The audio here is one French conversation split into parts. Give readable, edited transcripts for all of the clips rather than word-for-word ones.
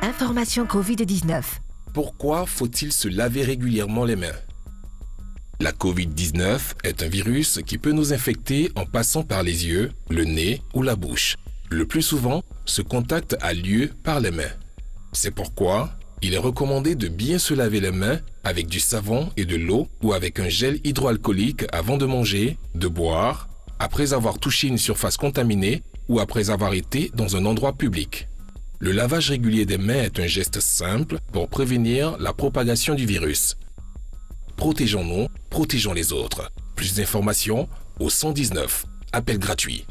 Information Covid-19. Pourquoi faut-il se laver régulièrement les mains? La Covid-19 est un virus qui peut nous infecter en passant par les yeux, le nez ou la bouche. Le plus souvent, ce contact a lieu par les mains. C'est pourquoi il est recommandé de bien se laver les mains avec du savon et de l'eau ou avec un gel hydroalcoolique avant de manger, de boire, après avoir touché une surface contaminée ou après avoir été dans un endroit public. Le lavage régulier des mains est un geste simple pour prévenir la propagation du virus. Protégeons-nous, protégeons les autres. Plus d'informations au 119. Appel gratuit.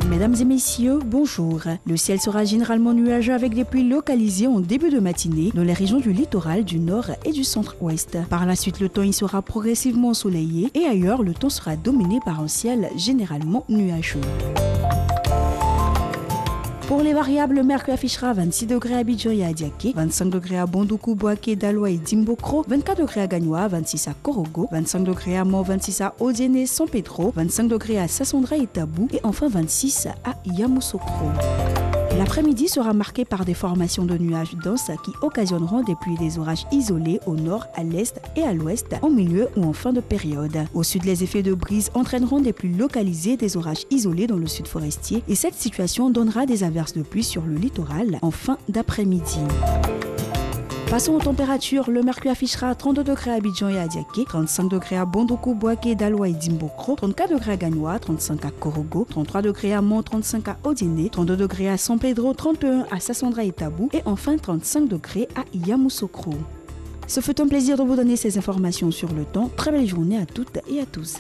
Mesdames et messieurs, bonjour. Le ciel sera généralement nuageux avec des pluies localisées en début de matinée dans les régions du littoral, du nord et du centre-ouest. Par la suite, le temps y sera progressivement ensoleillé et ailleurs, le temps sera dominé par un ciel généralement nuageux. Pour les variables, le mercure affichera 26 degrés à Abidjan et à Diaké, 25 degrés à Bondoukou, Boaké, Daloa et Dimbokro, 24 degrés à Gagnoa, 26 à Korogo, 25 degrés à Mont, 26 à Odiene, San Pedro, 25 degrés à Sassandra et Tabou et enfin 26 à Yamoussoukro. L'après-midi sera marqué par des formations de nuages denses qui occasionneront des pluies et des orages isolés au nord, à l'est et à l'ouest, en milieu ou en fin de période. Au sud, les effets de brise entraîneront des pluies localisées, des orages isolés dans le sud forestier et cette situation donnera des averses de pluie sur le littoral en fin d'après-midi. Passons aux températures. Le mercure affichera 32 degrés à Abidjan et à Diaké, 35 degrés à Bondoukou, Boaké, Daloa et Dimbokro, 34 degrés à Gagnoa, 35 à Korogo, 33 degrés à Mont, 35 à Odiene, 32 degrés à San Pedro, 31 à Sassandra et Tabou et enfin 35 degrés à Yamoussoukro. Ce fut un plaisir de vous donner ces informations sur le temps. Très belle journée à toutes et à tous.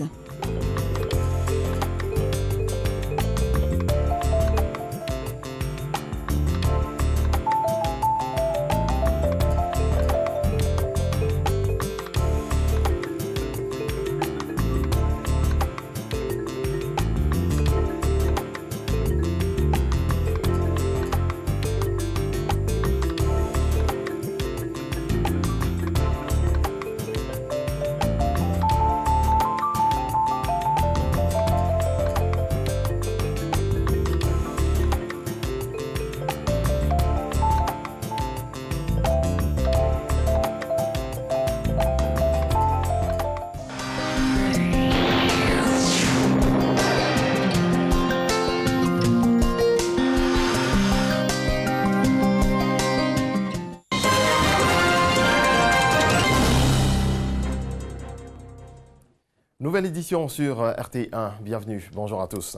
Nouvelle édition sur RT1, bienvenue, bonjour à tous.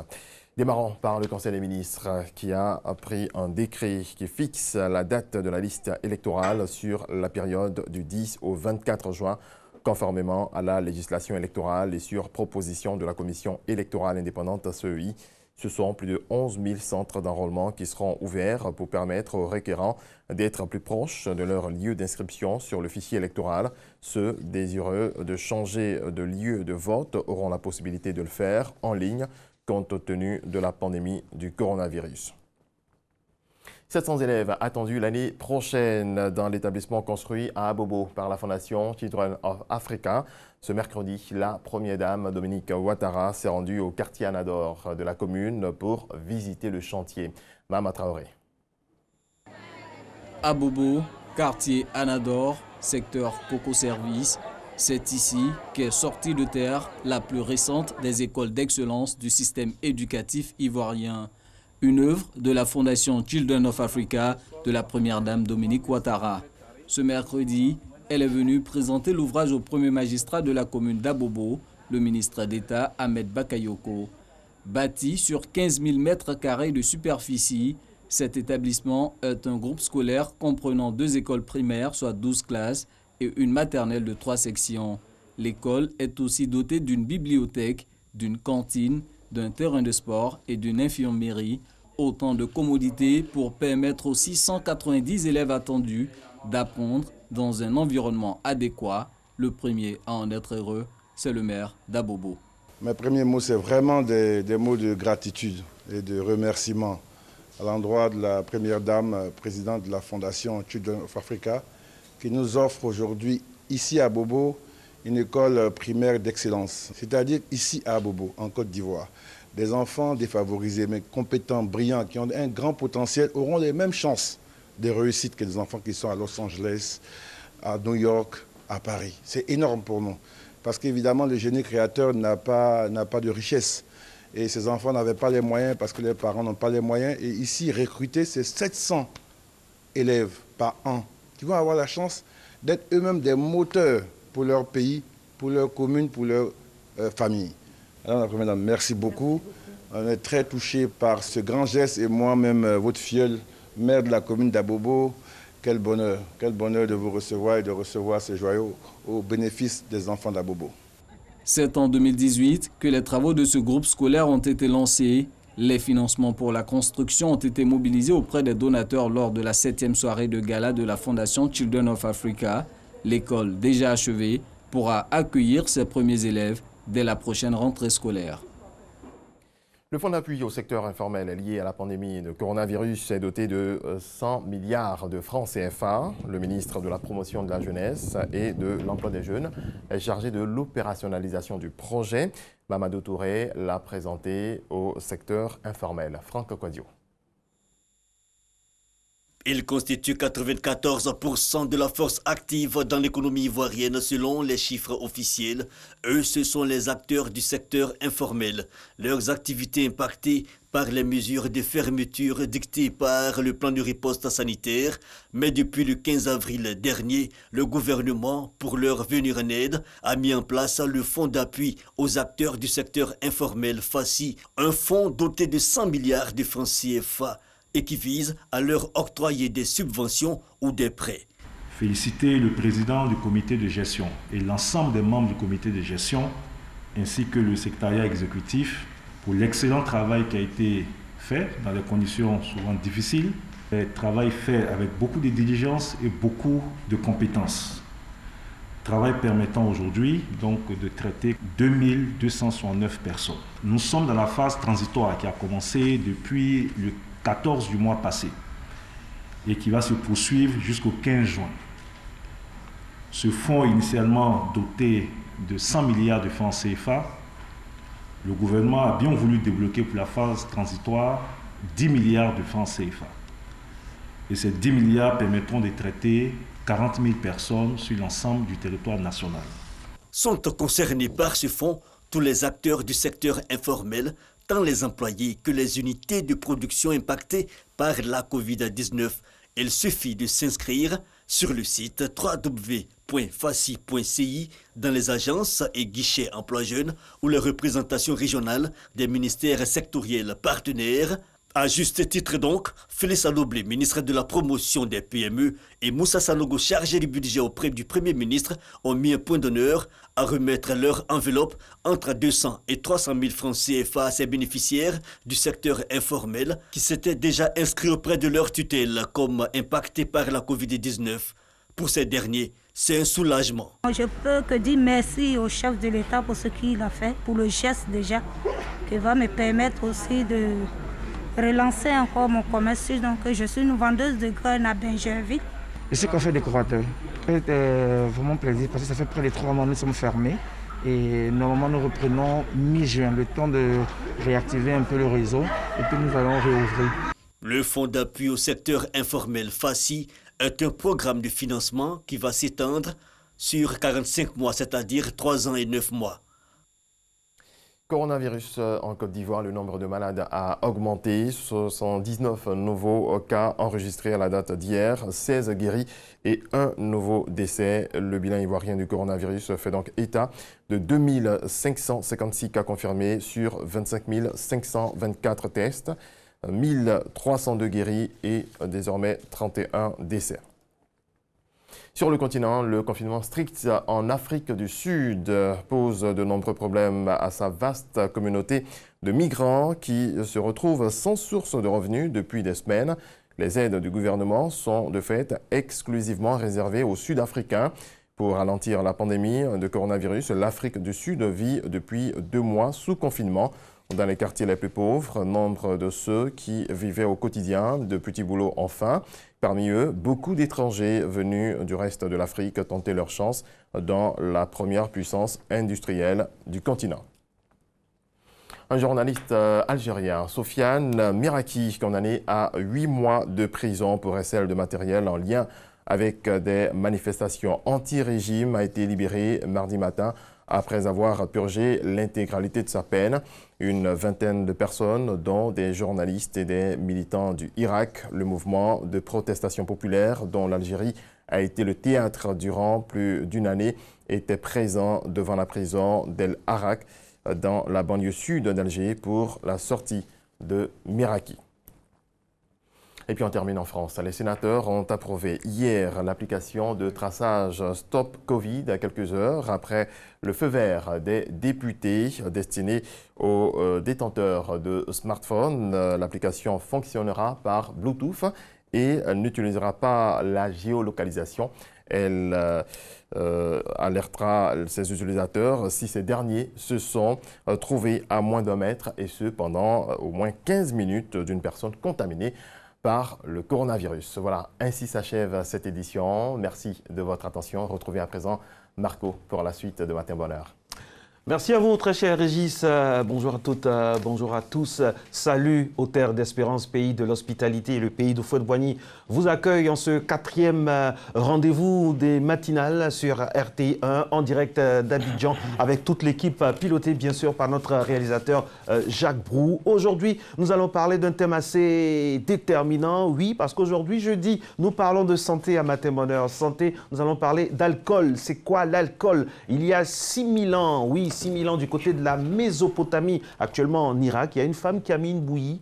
Démarrons par le Conseil des ministres qui a pris un décret qui fixe la date de la liste électorale sur la période du 10 au 24 juin, conformément à la législation électorale et sur proposition de la Commission électorale indépendante CEI. Ce sont plus de 11 000 centres d'enrôlement qui seront ouverts pour permettre aux requérants d'être plus proches de leur lieu d'inscription sur le fichier électoral. Ceux désireux de changer de lieu de vote auront la possibilité de le faire en ligne compte tenu de la pandémie du coronavirus. 700 élèves attendus l'année prochaine dans l'établissement construit à Abobo par la Fondation Children of Africa. Ce mercredi, la première dame Dominique Ouattara s'est rendue au quartier Anador de la commune pour visiter le chantier. Mama Traoré. Abobo, quartier Anador, secteur Coco Service. C'est ici qu'est sortie de terre la plus récente des écoles d'excellence du système éducatif ivoirien. Une œuvre de la Fondation Children of Africa de la première dame Dominique Ouattara. Ce mercredi, elle est venue présenter l'ouvrage au premier magistrat de la commune d'Abobo, le ministre d'État Ahmed Bakayoko. Bâti sur 15 000 mètres carrés de superficie, cet établissement est un groupe scolaire comprenant 2 écoles primaires, soit 12 classes, et une maternelle de 3 sections. L'école est aussi dotée d'une bibliothèque, d'une cantine, d'un terrain de sport et d'une infirmerie. Autant de commodités pour permettre aux 690 élèves attendus d'apprendre dans un environnement adéquat. Le premier à en être heureux, c'est le maire d'Abobo. Mes premiers mots, c'est vraiment des mots de gratitude et de remerciement à l'endroit de la première dame, présidente de la Fondation Children of Africa, qui nous offre aujourd'hui, ici à Abobo, une école primaire d'excellence. C'est-à-dire ici à Abobo, en Côte d'Ivoire. Des enfants défavorisés, mais compétents, brillants, qui ont un grand potentiel, auront les mêmes chances de réussite que les enfants qui sont à Los Angeles, à New York, à Paris. C'est énorme pour nous. Parce qu'évidemment, le génie créateur n'a pas de richesse. Et ces enfants n'avaient pas les moyens parce que les parents n'ont pas les moyens. Et ici, recruter, c'est 700 élèves par an qui vont avoir la chance d'être eux-mêmes des moteurs pour leur pays, pour leur commune, pour leur famille. Alors, la première dame, merci beaucoup. On est très touchés par ce grand geste et moi-même, votre filleule, maire de la commune d'Abobo, quel bonheur de vous recevoir et de recevoir ces joyaux au bénéfice des enfants d'Abobo. C'est en 2018 que les travaux de ce groupe scolaire ont été lancés. Les financements pour la construction ont été mobilisés auprès des donateurs lors de la 7e soirée de gala de la Fondation Children of Africa. L'école, déjà achevée, pourra accueillir ses premiers élèves dès la prochaine rentrée scolaire. Le fonds d'appui au secteur informel lié à la pandémie de coronavirus est doté de 100 milliards de francs CFA. Le ministre de la Promotion de la Jeunesse et de l'Emploi des Jeunes est chargé de l'opérationnalisation du projet. Mamadou Touré l'a présenté au secteur informel. Franck Quadio. Il constitue 94% de la force active dans l'économie ivoirienne selon les chiffres officiels. Eux, ce sont les acteurs du secteur informel. Leurs activités impactées par les mesures de fermeture dictées par le plan de riposte sanitaire. Mais depuis le 15 avril dernier, le gouvernement, pour leur venir en aide, a mis en place le fonds d'appui aux acteurs du secteur informel FACI, un fonds doté de 100 milliards de francs CFA. Et qui vise à leur octroyer des subventions ou des prêts. Féliciter le président du comité de gestion et l'ensemble des membres du comité de gestion, ainsi que le secrétariat exécutif, pour l'excellent travail qui a été fait dans des conditions souvent difficiles. Un travail fait avec beaucoup de diligence et beaucoup de compétences. Travail permettant aujourd'hui donc de traiter 2269 personnes. Nous sommes dans la phase transitoire qui a commencé depuis le 14 du mois passé et qui va se poursuivre jusqu'au 15 juin. Ce fonds initialement doté de 100 milliards de francs CFA, le gouvernement a bien voulu débloquer pour la phase transitoire 10 milliards de francs CFA. Et ces 10 milliards permettront de traiter 40 000 personnes sur l'ensemble du territoire national. Sont concernés par ce fonds tous les acteurs du secteur informel, tant les employés que les unités de production impactées par la Covid-19. Il suffit de s'inscrire sur le site www.faci.ci dans les agences et guichets emploi jeunes ou les représentations régionales des ministères sectoriels partenaires. À juste titre donc, Félix Aloblé, ministre de la Promotion des PME, et Moussa Sanogo, chargé du budget auprès du Premier ministre, ont mis un point d'honneur à remettre leur enveloppe entre 200 et 300 000 francs CFA à ces bénéficiaires du secteur informel qui s'étaient déjà inscrits auprès de leur tutelle comme impactés par la Covid-19. Pour ces derniers, c'est un soulagement. Je peux que dire merci au chef de l'État pour ce qu'il a fait, pour le geste déjà, qui va me permettre aussi de relancer encore mon commerce. Donc, je suis une vendeuse de graines à Bingerville. Je suis coiffeur décorateur. C'est vraiment plaisir parce que ça fait près de 3 mois que nous sommes fermés. Et normalement, nous reprenons mi-juin, le temps de réactiver un peu le réseau et puis nous allons réouvrir. Le fonds d'appui au secteur informel FACI est un programme de financement qui va s'étendre sur 45 mois, c'est-à-dire 3 ans et 9 mois. Coronavirus en Côte d'Ivoire, le nombre de malades a augmenté. 79 nouveaux cas enregistrés à la date d'hier, 16 guéris et un nouveau décès. Le bilan ivoirien du coronavirus fait donc état de 2556 cas confirmés sur 25 524 tests, 1302 guéris et désormais 31 décès. Sur le continent, le confinement strict en Afrique du Sud pose de nombreux problèmes à sa vaste communauté de migrants qui se retrouvent sans source de revenus depuis des semaines. Les aides du gouvernement sont de fait exclusivement réservées aux Sud-Africains. Pour ralentir la pandémie de coronavirus, l'Afrique du Sud vit depuis 2 mois sous confinement. Dans les quartiers les plus pauvres, nombre de ceux qui vivaient au quotidien de petits boulots enfin. Parmi eux, beaucoup d'étrangers venus du reste de l'Afrique tentaient leur chance dans la première puissance industrielle du continent. Un journaliste algérien, Sofiane Miraki, condamné à 8 mois de prison pour recel de matériel en lien avec des manifestations anti-régime, a été libéré mardi matin après avoir purgé l'intégralité de sa peine. Une vingtaine de personnes, dont des journalistes et des militants du Hirak, le mouvement de protestation populaire dont l'Algérie a été le théâtre durant plus d'une année, étaient présents devant la prison d'El Arak dans la banlieue sud d'Alger pour la sortie de Miraki. Et puis on termine en France. Les sénateurs ont approuvé hier l'application de traçage Stop Covid à quelques heures après le feu vert des députés destinés aux détenteurs de smartphones. L'application fonctionnera par Bluetooth et n'utilisera pas la géolocalisation. Elle alertera ses utilisateurs si ces derniers se sont trouvés à moins d'1 mètre et ce pendant au moins 15 minutes d'une personne contaminée par le coronavirus. Voilà, ainsi s'achève cette édition. Merci de votre attention. Retrouvez à présent Marco pour la suite de Matin Bonheur. Merci à vous, très cher Régis. Bonjour à toutes, bonjour à tous. Salut aux terres d'Espérance, pays de l'hospitalité. Le pays de Houphouët-Boigny vous accueille en ce 4e rendez-vous des matinales sur RTI1 en direct d'Abidjan avec toute l'équipe pilotée bien sûr par notre réalisateur Jacques Brou. Aujourd'hui, nous allons parler d'un thème assez déterminant, oui, parce qu'aujourd'hui, jeudi, nous parlons de santé à Matin Bonheur. Santé, nous allons parler d'alcool. C'est quoi l'alcool? Il y a 6000 ans, oui, 6000 ans du côté de la Mésopotamie, actuellement en Irak, il y a une femme qui a mis une bouillie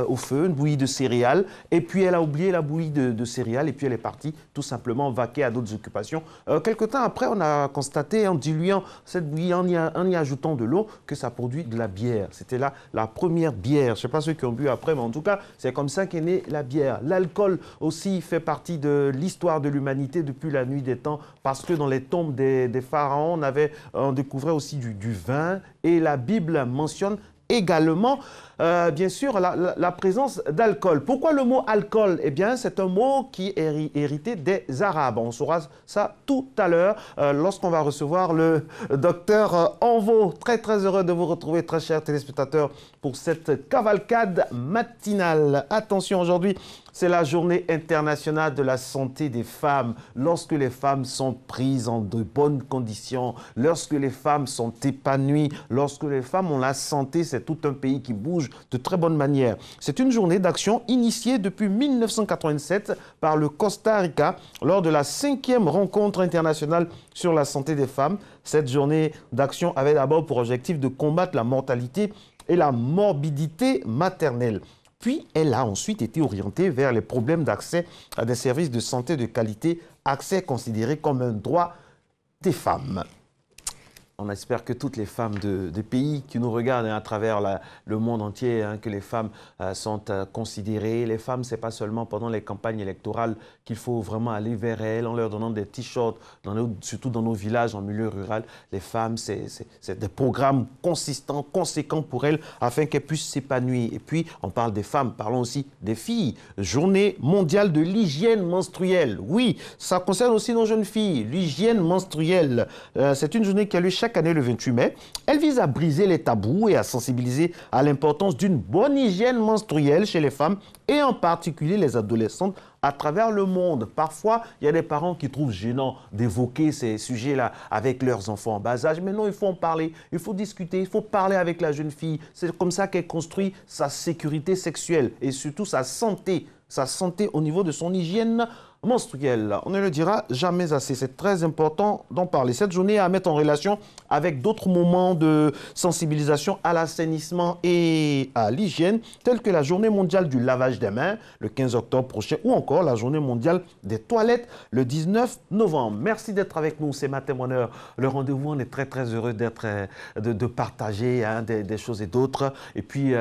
au feu, une bouillie de céréales, et puis elle a oublié la bouillie de céréales, et puis elle est partie tout simplement vaquer à d'autres occupations. Quelque temps après, on a constaté, en diluant cette bouillie, en y ajoutant de l'eau, que ça produit de la bière. C'était là la première bière. Je ne sais pas ceux qui ont bu après, mais en tout cas, c'est comme ça qu'est née la bière. L'alcool aussi fait partie de l'histoire de l'humanité depuis la nuit des temps, parce que dans les tombes des pharaons, on découvrait aussi du vin, et la Bible mentionne également, bien sûr, la présence d'alcool. Pourquoi le mot alcool? Eh bien, c'est un mot qui est hérité des Arabes. On saura ça tout à l'heure lorsqu'on va recevoir le docteur Envo. Très, très heureux de vous retrouver, très chers téléspectateurs, pour cette cavalcade matinale. Attention, aujourd'hui, c'est la journée internationale de la santé des femmes. Lorsque les femmes sont prises en de bonnes conditions, lorsque les femmes sont épanouies, lorsque les femmes ont la santé, c'est tout un pays qui bouge de très bonne manière. C'est une journée d'action initiée depuis 1987 par le Costa Rica lors de la 5e rencontre internationale sur la santé des femmes. Cette journée d'action avait d'abord pour objectif de combattre la mortalité et la morbidité maternelle. Puis, elle a ensuite été orientée vers les problèmes d'accès à des services de santé de qualité, accès considéré comme un droit des femmes. On espère que toutes les femmes des pays qui nous regardent à travers le monde entier, que les femmes sont considérées. Les femmes, ce n'est pas seulement pendant les campagnes électorales qu'il faut vraiment aller vers elles en leur donnant des t-shirts, surtout dans nos villages, en milieu rural. Les femmes, c'est des programmes consistants, conséquents pour elles, afin qu'elles puissent s'épanouir. Et puis, on parle des femmes, parlons aussi des filles. Journée mondiale de l'hygiène menstruelle. Oui, ça concerne aussi nos jeunes filles. L'hygiène menstruelle, c'est une journée qui a lieu chaque année le 28 mai. Elle vise à briser les tabous et à sensibiliser à l'importance d'une bonne hygiène menstruelle chez les femmes et en particulier les adolescentes à travers le monde. Parfois, il y a des parents qui trouvent gênant d'évoquer ces sujets-là avec leurs enfants en bas âge. Mais non, il faut en parler, il faut discuter, il faut parler avec la jeune fille. C'est comme ça qu'elle construit sa sécurité sexuelle et surtout sa santé au niveau de son hygiène menstruelle. On ne le dira jamais assez, c'est très important d'en parler. Cette journée est à mettre en relation avec d'autres moments de sensibilisation à l'assainissement et à l'hygiène, tels que la journée mondiale du lavage des mains, le 15 octobre prochain, ou encore la journée mondiale des toilettes, le 19 novembre. Merci d'être avec nous, c'est Matin Bonheur. Le rendez-vous, on est très heureux de partager des choses et d'autres. Et puis,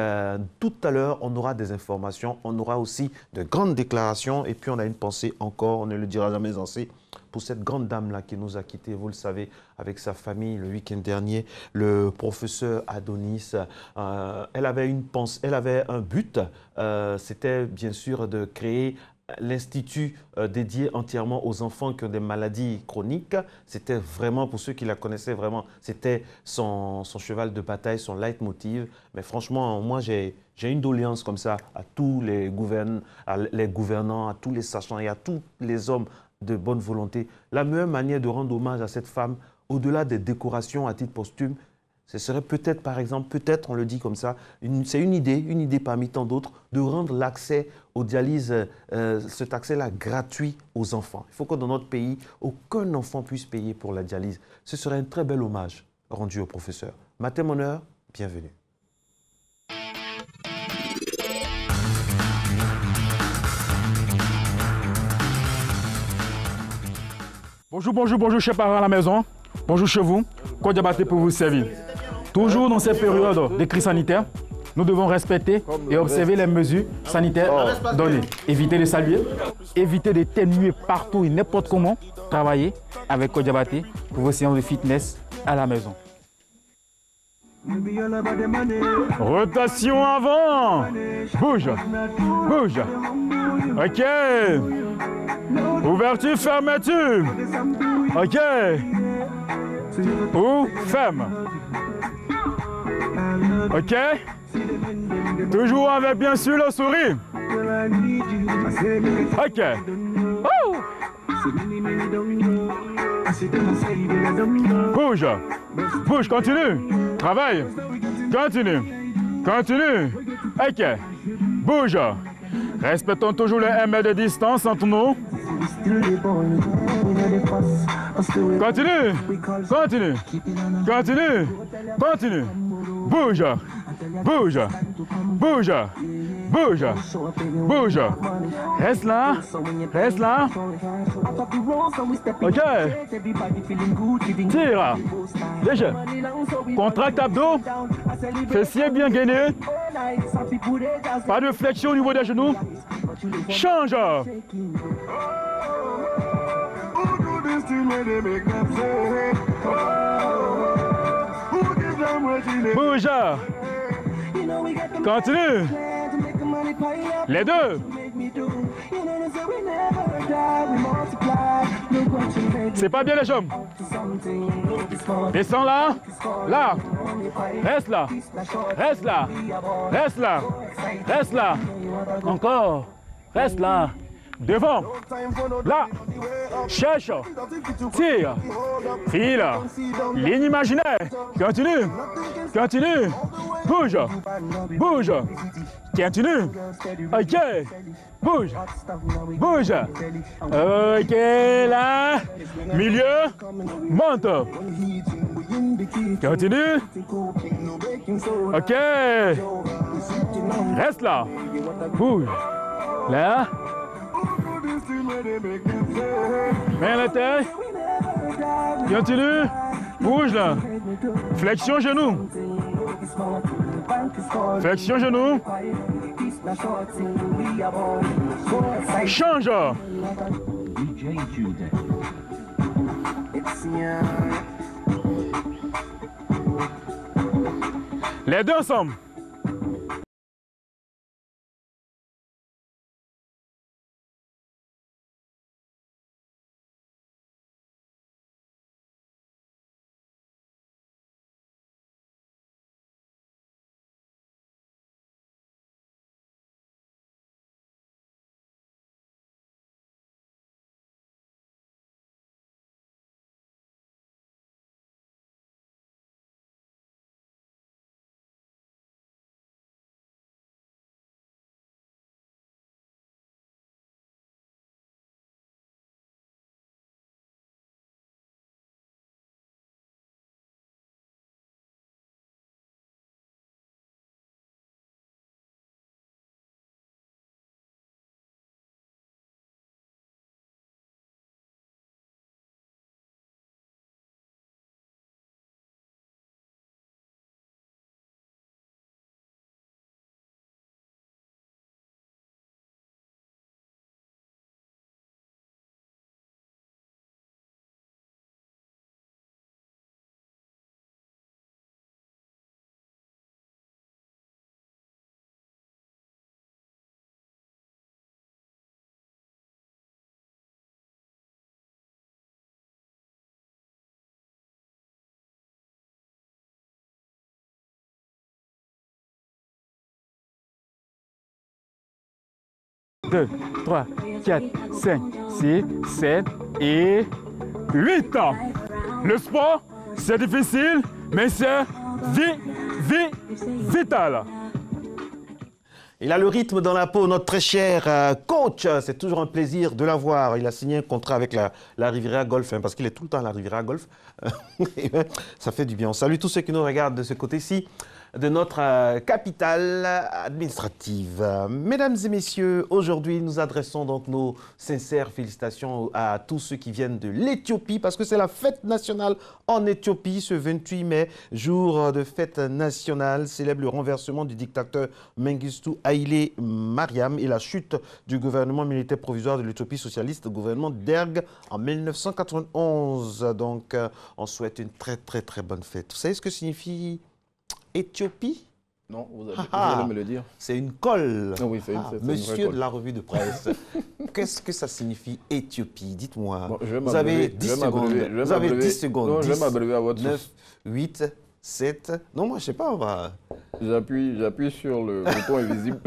tout à l'heure, on aura des informations, on aura aussi de grandes déclarations, et puis on a une pensée encore, on ne le dira jamais assez, pour cette grande dame-là qui nous a quittés, vous le savez, avec sa famille le week-end dernier, le professeur Adonis. Elle avait un but, c'était bien sûr de créer l'institut dédié entièrement aux enfants qui ont des maladies chroniques. C'était vraiment, pour ceux qui la connaissaient vraiment, c'était son cheval de bataille, son leitmotiv. Mais franchement, moi, j'ai une doléance comme ça à tous les gouvernants, à tous les sachants et à tous les hommes de bonne volonté. La meilleure manière de rendre hommage à cette femme, au-delà des décorations à titre posthume, ce serait peut-être, par exemple, peut-être, on le dit comme ça, c'est une idée parmi tant d'autres, de rendre l'accès aux dialyses, cet accès-là gratuit aux enfants. Il faut que dans notre pays, aucun enfant puisse payer pour la dialyse. Ce serait un très bel hommage rendu au professeur. Matin Bonheur, bienvenue. Bonjour, chers parents à la maison. Bonjour chez vous. Kodiabaté pour vous servir. Toujours dans ces périodes de crise sanitaire, nous devons respecter et observer les mesures sanitaires données. Éviter de saluer, éviter de t'ennuyer partout et n'importe comment. Travailler avec Kodiabaté pour vos séances de fitness à la maison. Rotation avant. Bouge. Ok. Ouverture, fermeture. Ok. Ou ferme. Ok. Toujours avec bien sûr le sourire. Ok. Oh. Bouge, continue. Travaille. Continue. Ok. Bouge. Respectons toujours les 1 mètre de distance entre nous. Continue. Bouge. Reste là. Ok. Tire. Déjà. Contracte abdos. Fessiers bien gainés. Pas de flexion au niveau des genoux. Change. Bouge. Continue. Les deux. C'est pas bien les jambes. Descends là. Là. Reste là. Encore. Reste là. Devant. Là. Cherche. Tire. File. Ligne imaginaire. Continue. Bouge. Continue. Ok. Bouge. Ok, là. Milieu. Monte. Continue. Ok. Reste là. Bouge. Là. Mets la tête. Continue. Bouge là. Flexion genou. Change. Les deux ensemble. 2, 3, 4, 5, 6, 7 et 8. Le sport, c'est difficile, mais c'est vital. Il a le rythme dans la peau, notre très cher coach. C'est toujours un plaisir de l'avoir. Il a signé un contrat avec la Riviera Golf, parce qu'il est tout le temps à la Riviera Golf. Ça fait du bien. On salue tous ceux qui nous regardent de ce côté-ci de notre capitale administrative. Mesdames et messieurs, aujourd'hui, nous adressons donc nos sincères félicitations à tous ceux qui viennent de l'Éthiopie, parce que c'est la fête nationale en Éthiopie, ce 28 mai, jour de fête nationale, célèbre le renversement du dictateur Mengistu Haile Mariam et la chute du gouvernement militaire provisoire de l'Éthiopie socialiste, le gouvernement Derg, en 1991. Donc, on souhaite une très, très, très bonne fête. Vous savez ce que signifie Éthiopie? Non, vous allez me le dire. C'est une colle. Ah oui, monsieur de la revue de presse, qu'est-ce que ça signifie Éthiopie? Dites-moi. Bon, vous avez 10 secondes. Vous avez 10 secondes. Non, je vais m'abreuver à votre 9, 8, 7. Non, moi, je ne sais pas. On va... J'appuie sur le bouton invisible.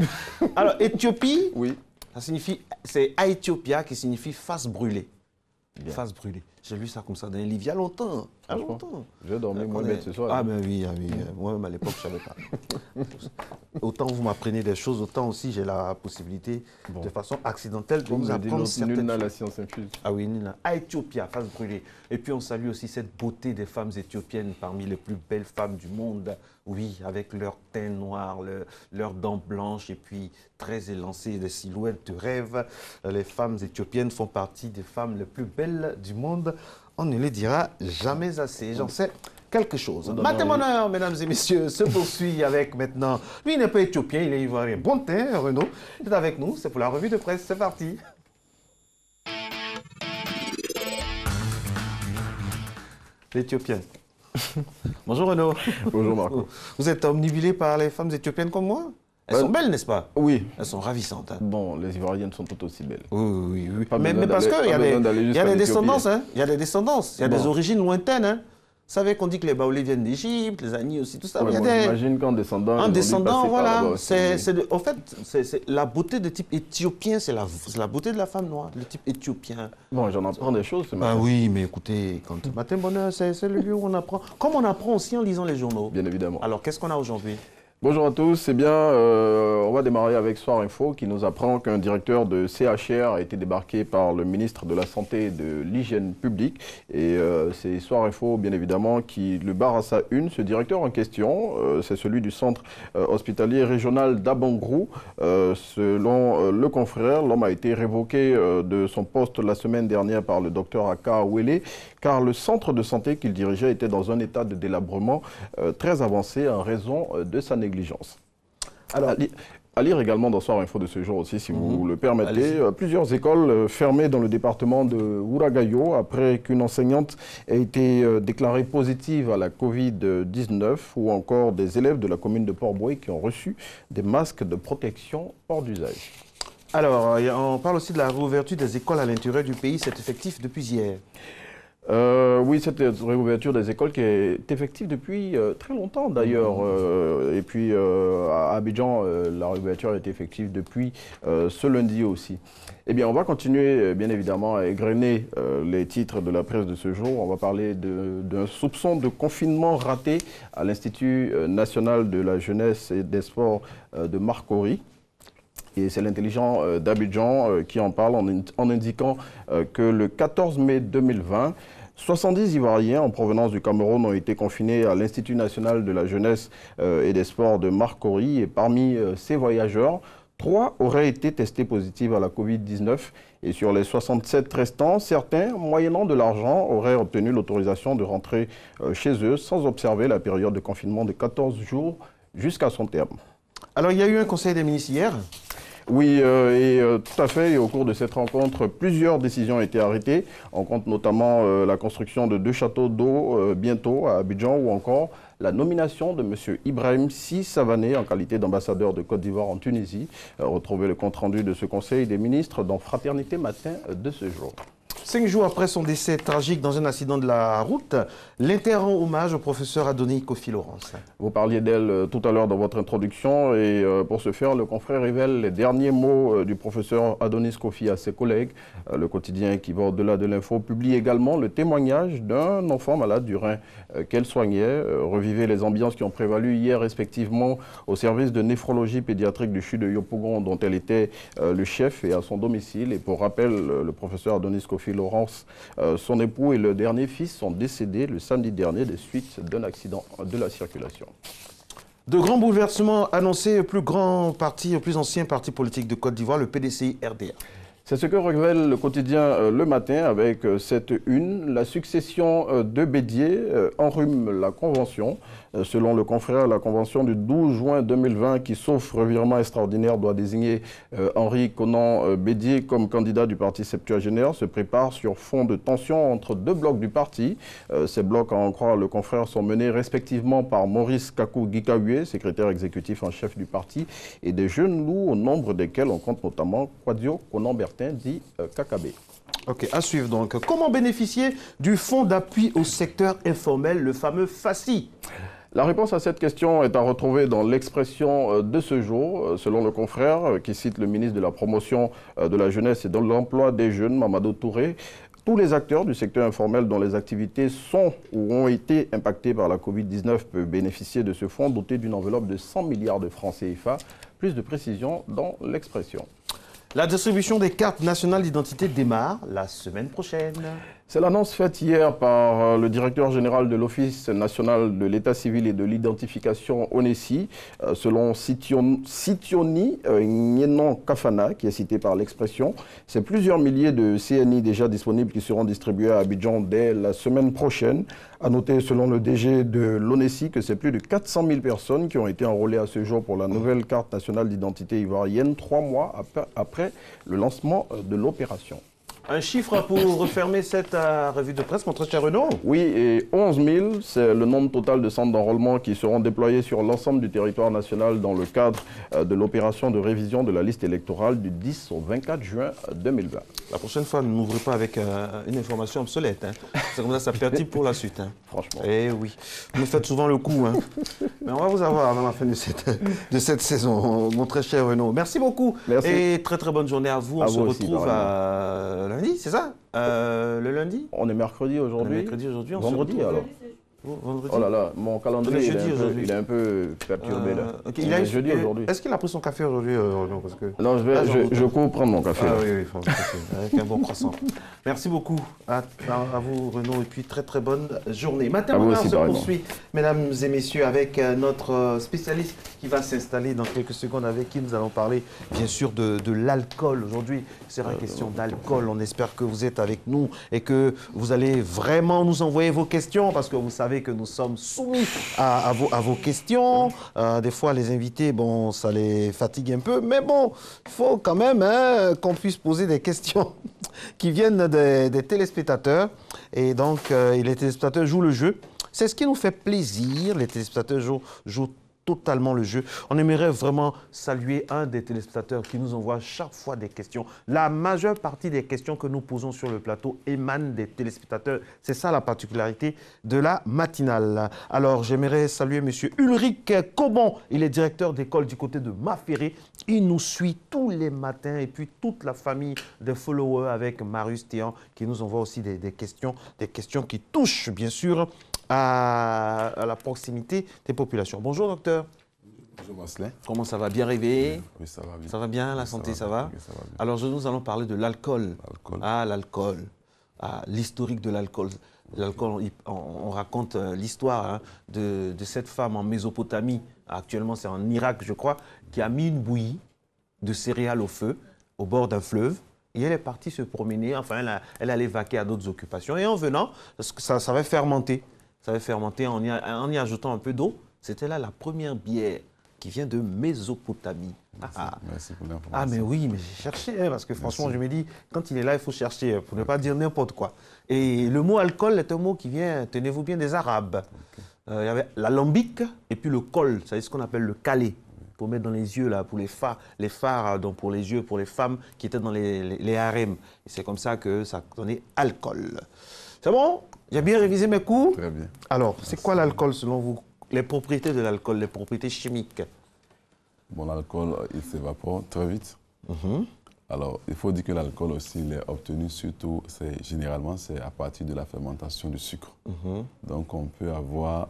Alors, Éthiopie, oui. Ça signifie, c'est Aethiopia qui signifie face brûlée. Bien. Face brûlée. J'ai lu ça comme ça dans un livre il y a longtemps. Il y a longtemps. J'ai dormi moins bête ce soir. Ah ben oui, moi-même à l'époque je ne savais pas. Autant vous m'apprenez des choses, autant aussi j'ai la possibilité de façon accidentelle de vous apprendre certaines choses. Nul n'a la science infuse. Ah oui, nul n'a. À Éthiopia, face brûlée. Et puis on salue aussi cette beauté des femmes éthiopiennes parmi les plus belles femmes du monde. Oui, avec leur teint noir, leurs dents blanches et puis très élancées, des silhouettes de rêve. Les femmes éthiopiennes font partie des femmes les plus belles du monde. On ne les dira jamais assez. J'en sais quelque chose. Matin bonheur, mesdames et messieurs, se poursuit avec maintenant. Lui, il n'est pas éthiopien, il est ivoirien. Bon teint, Renaud. Il est avec nous, c'est pour la revue de presse. C'est parti. L'Éthiopien. Bonjour Renaud. Bonjour Marco. Vous êtes omnibulé par les femmes éthiopiennes comme moi? Elles sont belles, n'est-ce pas? Oui. Elles sont ravissantes. Hein. Bon, les Ivoiriennes sont toutes aussi belles. Oui. Mais parce qu'il y a des descendances. Hein. Il y a des descendances. Il y a des origines lointaines. Hein. Vous savez qu'on dit que les Baoulés viennent d'Égypte, les Agnis aussi, tout ça. Ouais, j'imagine qu'en descendant... En descendant, voilà. En fait, la beauté de type éthiopien, c'est la beauté de la femme noire, le type éthiopien. Bon, j'en apprends des choses ce matin. Ah oui, mais écoutez, quand Matin Bonheur, c'est le lieu où on apprend. Comme on apprend aussi en lisant les journaux. Bien évidemment. Alors, qu'est-ce qu'on a aujourd'hui? Bonjour à tous, eh bien, on va démarrer avec Soir Info qui nous apprend qu'un directeur de CHR a été débarqué par le ministre de la Santé et de l'Hygiène publique. Et c'est Soir Info, bien évidemment, qui le barre à sa une. Ce directeur en question, c'est celui du centre hospitalier régional d'Abangrou. Selon le confrère, l'homme a été révoqué de son poste la semaine dernière par le docteur Aka Wele, car le centre de santé qu'il dirigeait était dans un état de délabrement très avancé en raison de sa négligence. Alors, à lire également dans Soir Info de ce jour aussi, si vous le permettez, plusieurs écoles fermées dans le département de Ouragayo après qu'une enseignante ait été déclarée positive à la Covid-19 ou encore des élèves de la commune de Port-Bouët qui ont reçu des masques de protection hors d'usage. Alors, on parle aussi de la réouverture des écoles à l'intérieur du pays, c'est effectif depuis hier. Oui, cette réouverture des écoles qui est effective depuis très longtemps d'ailleurs. Et puis à Abidjan, la réouverture est effective depuis ce lundi aussi. Eh bien, on va continuer bien évidemment à égrener les titres de la presse de ce jour. On va parler d'un soupçon de confinement raté à l'Institut national de la jeunesse et des sports de Marcory. Et c'est l'intelligent d'Abidjan qui en parle en indiquant que le 14 mai 2020, 70 Ivoiriens en provenance du Cameroun ont été confinés à l'Institut national de la jeunesse et des sports de Marcory. Et parmi ces voyageurs, 3 auraient été testés positifs à la Covid-19. Et sur les 67 restants, certains, moyennant de l'argent, auraient obtenu l'autorisation de rentrer chez eux sans observer la période de confinement de 14 jours jusqu'à son terme. Alors, il y a eu un conseil des ministres hier. Oui, tout à fait. Et au cours de cette rencontre, plusieurs décisions ont été arrêtées. On compte notamment la construction de 2 châteaux d'eau bientôt à Abidjan ou encore la nomination de M. Ibrahim Si Savané en qualité d'ambassadeur de Côte d'Ivoire en Tunisie. Retrouvez le compte-rendu de ce conseil des ministres dans Fraternité Matin de ce jour. 5 jours après son décès tragique dans un accident de la route, l'Inter rend hommage au professeur Adonis Kofi Laurence. Vous parliez d'elle tout à l'heure dans votre introduction et pour ce faire, le confrère révèle les derniers mots du professeur Adonis Kofi à ses collègues. Le quotidien qui va au-delà de l'info publie également le témoignage d'un enfant malade du rein qu'elle soignait. Revivez les ambiances qui ont prévalu hier respectivement au service de néphrologie pédiatrique du CHU de Yopougon dont elle était le chef et à son domicile. Et pour rappel, le professeur Adonis Kofi Laurence, son époux et le dernier fils sont décédés le samedi dernier des suites d'un accident de la circulation. De grands bouleversements annoncés au plus ancien parti politique de Côte d'Ivoire, le PDCI-RDA. C'est ce que révèle le quotidien Le Matin avec cette une. La succession de Bédier enrhume la convention. Selon le confrère, la convention du 12 juin 2020 qui, sauf revirement extraordinaire, doit désigner Henri Conan Bédier comme candidat du parti septuagénaire, se prépare sur fond de tension entre deux blocs du parti. Ces blocs, à en croire le confrère, sont menés respectivement par Maurice Kakou Gikawe, secrétaire exécutif en chef du parti, et des jeunes loups au nombre desquels on compte notamment Kwadio Konan-Bertin, dit Kakabe. Ok, à suivre donc. Comment bénéficier du fonds d'appui au secteur informel, le fameux FACI? La réponse à cette question est à retrouver dans l'expression de ce jour, selon le confrère qui cite le ministre de la Promotion de la Jeunesse et de l'Emploi des Jeunes, Mamadou Touré. Tous les acteurs du secteur informel dont les activités sont ou ont été impactées par la Covid-19 peuvent bénéficier de ce fonds doté d'une enveloppe de 100 milliards de francs CFA. Plus de précision dans l'expression. La distribution des cartes nationales d'identité démarre la semaine prochaine. C'est l'annonce faite hier par le directeur général de l'Office national de l'état civil et de l'identification ONESI, selon Sitioni Nyenon Kafana, qui est cité par l'expression. C'est plusieurs milliers de CNI déjà disponibles qui seront distribués à Abidjan dès la semaine prochaine. À noter, selon le DG de l'ONESI, que c'est plus de 400 000 personnes qui ont été enrôlées à ce jour pour la nouvelle carte nationale d'identité ivoirienne, 3 mois après le lancement de l'opération. Un chiffre pour refermer cette revue de presse, mon très cher Renaud. Oui, et 11 000, c'est le nombre total de centres d'enrôlement qui seront déployés sur l'ensemble du territoire national dans le cadre de l'opération de révision de la liste électorale du 10 au 24 juin 2020. La prochaine fois, ne m'ouvrez pas avec une information obsolète. C'est comme ça perd pour la suite. Franchement. Eh oui, vous me faites souvent le coup. Mais on va vous avoir avant la fin de cette saison, mon très cher Renaud. Merci beaucoup. Merci. Et très très bonne journée à vous. On se retrouve lundi, c'est ça? Le lundi? On est mercredi aujourd'hui. Mercredi aujourd'hui. Vendredi alors. Vendredi. Oh là là, mon calendrier il est un peu perturbé là. Okay. Il est jeudi aujourd'hui. Est-ce qu'il a pris son café aujourd'hui parce que... Non, je cours prendre mon café. Ah oui, avec un bon croissant. Merci beaucoup à vous Renaud et puis très très bonne journée. Maintenant, on se poursuit, mesdames et messieurs, avec notre spécialiste qui va s'installer dans quelques secondes, avec qui nous allons parler bien sûr de l'alcool. Aujourd'hui, c'est la question d'alcool. On espère que vous êtes avec nous et que vous allez vraiment nous envoyer vos questions parce que vous savez que nous sommes soumis à vos questions. Des fois, les invités, bon, ça les fatigue un peu, mais bon, il faut quand même qu'on puisse poser des questions qui viennent des téléspectateurs. Et donc, les téléspectateurs jouent le jeu. C'est ce qui nous fait plaisir. Les téléspectateurs jouent totalement le jeu. On aimerait vraiment saluer un des téléspectateurs qui nous envoie chaque fois des questions. La majeure partie des questions que nous posons sur le plateau émanent des téléspectateurs. C'est ça la particularité de la matinale. Alors, j'aimerais saluer M. Ulrich Cobon. Il est directeur d'école du côté de Maféré. Il nous suit tous les matins et puis toute la famille de followers avec Marius Théan qui nous envoie aussi des questions qui touchent bien sûr à la proximité des populations. Bonjour docteur. Bonjour Marcelin. Comment ça va? Bien réveillé? Oui, ça va bien. Ça va bien? La santé, ça va? Oui, ça va bien. Alors nous allons parler de l'alcool. L'alcool. L'historique de l'alcool. L'alcool, on raconte l'histoire de cette femme en Mésopotamie, actuellement c'est en Irak je crois, qui a mis une bouillie de céréales au feu au bord d'un fleuve. Et elle est partie se promener, enfin elle allait vaquer à d'autres occupations. Et en venant, ça va fermenter. Ça va fermenter en y ajoutant un peu d'eau. C'était là la première bière qui vient de Mésopotamie. Merci pour l'information. Ah mais oui, mais j'ai cherché, parce que franchement, je me dis, quand il est là, il faut chercher, pour ne pas dire n'importe quoi. Et le mot alcool est un mot qui vient, tenez-vous bien, des Arabes. Il y avait l'alambic et puis le col, c'est ce qu'on appelle le calé. pour mettre dans les yeux, là, pour les phares donc pour les yeux, pour les femmes qui étaient dans les harems. Et c'est comme ça que ça donnait alcool. C'est bon? J'ai bien révisé mes cours? Très bien. Alors, c'est quoi l'alcool selon vous? Les propriétés de l'alcool, les propriétés chimiques? Bon, l'alcool, il s'évapore très vite. Alors, il faut dire que l'alcool aussi, il est obtenu surtout, généralement, c'est à partir de la fermentation du sucre. Donc, on peut avoir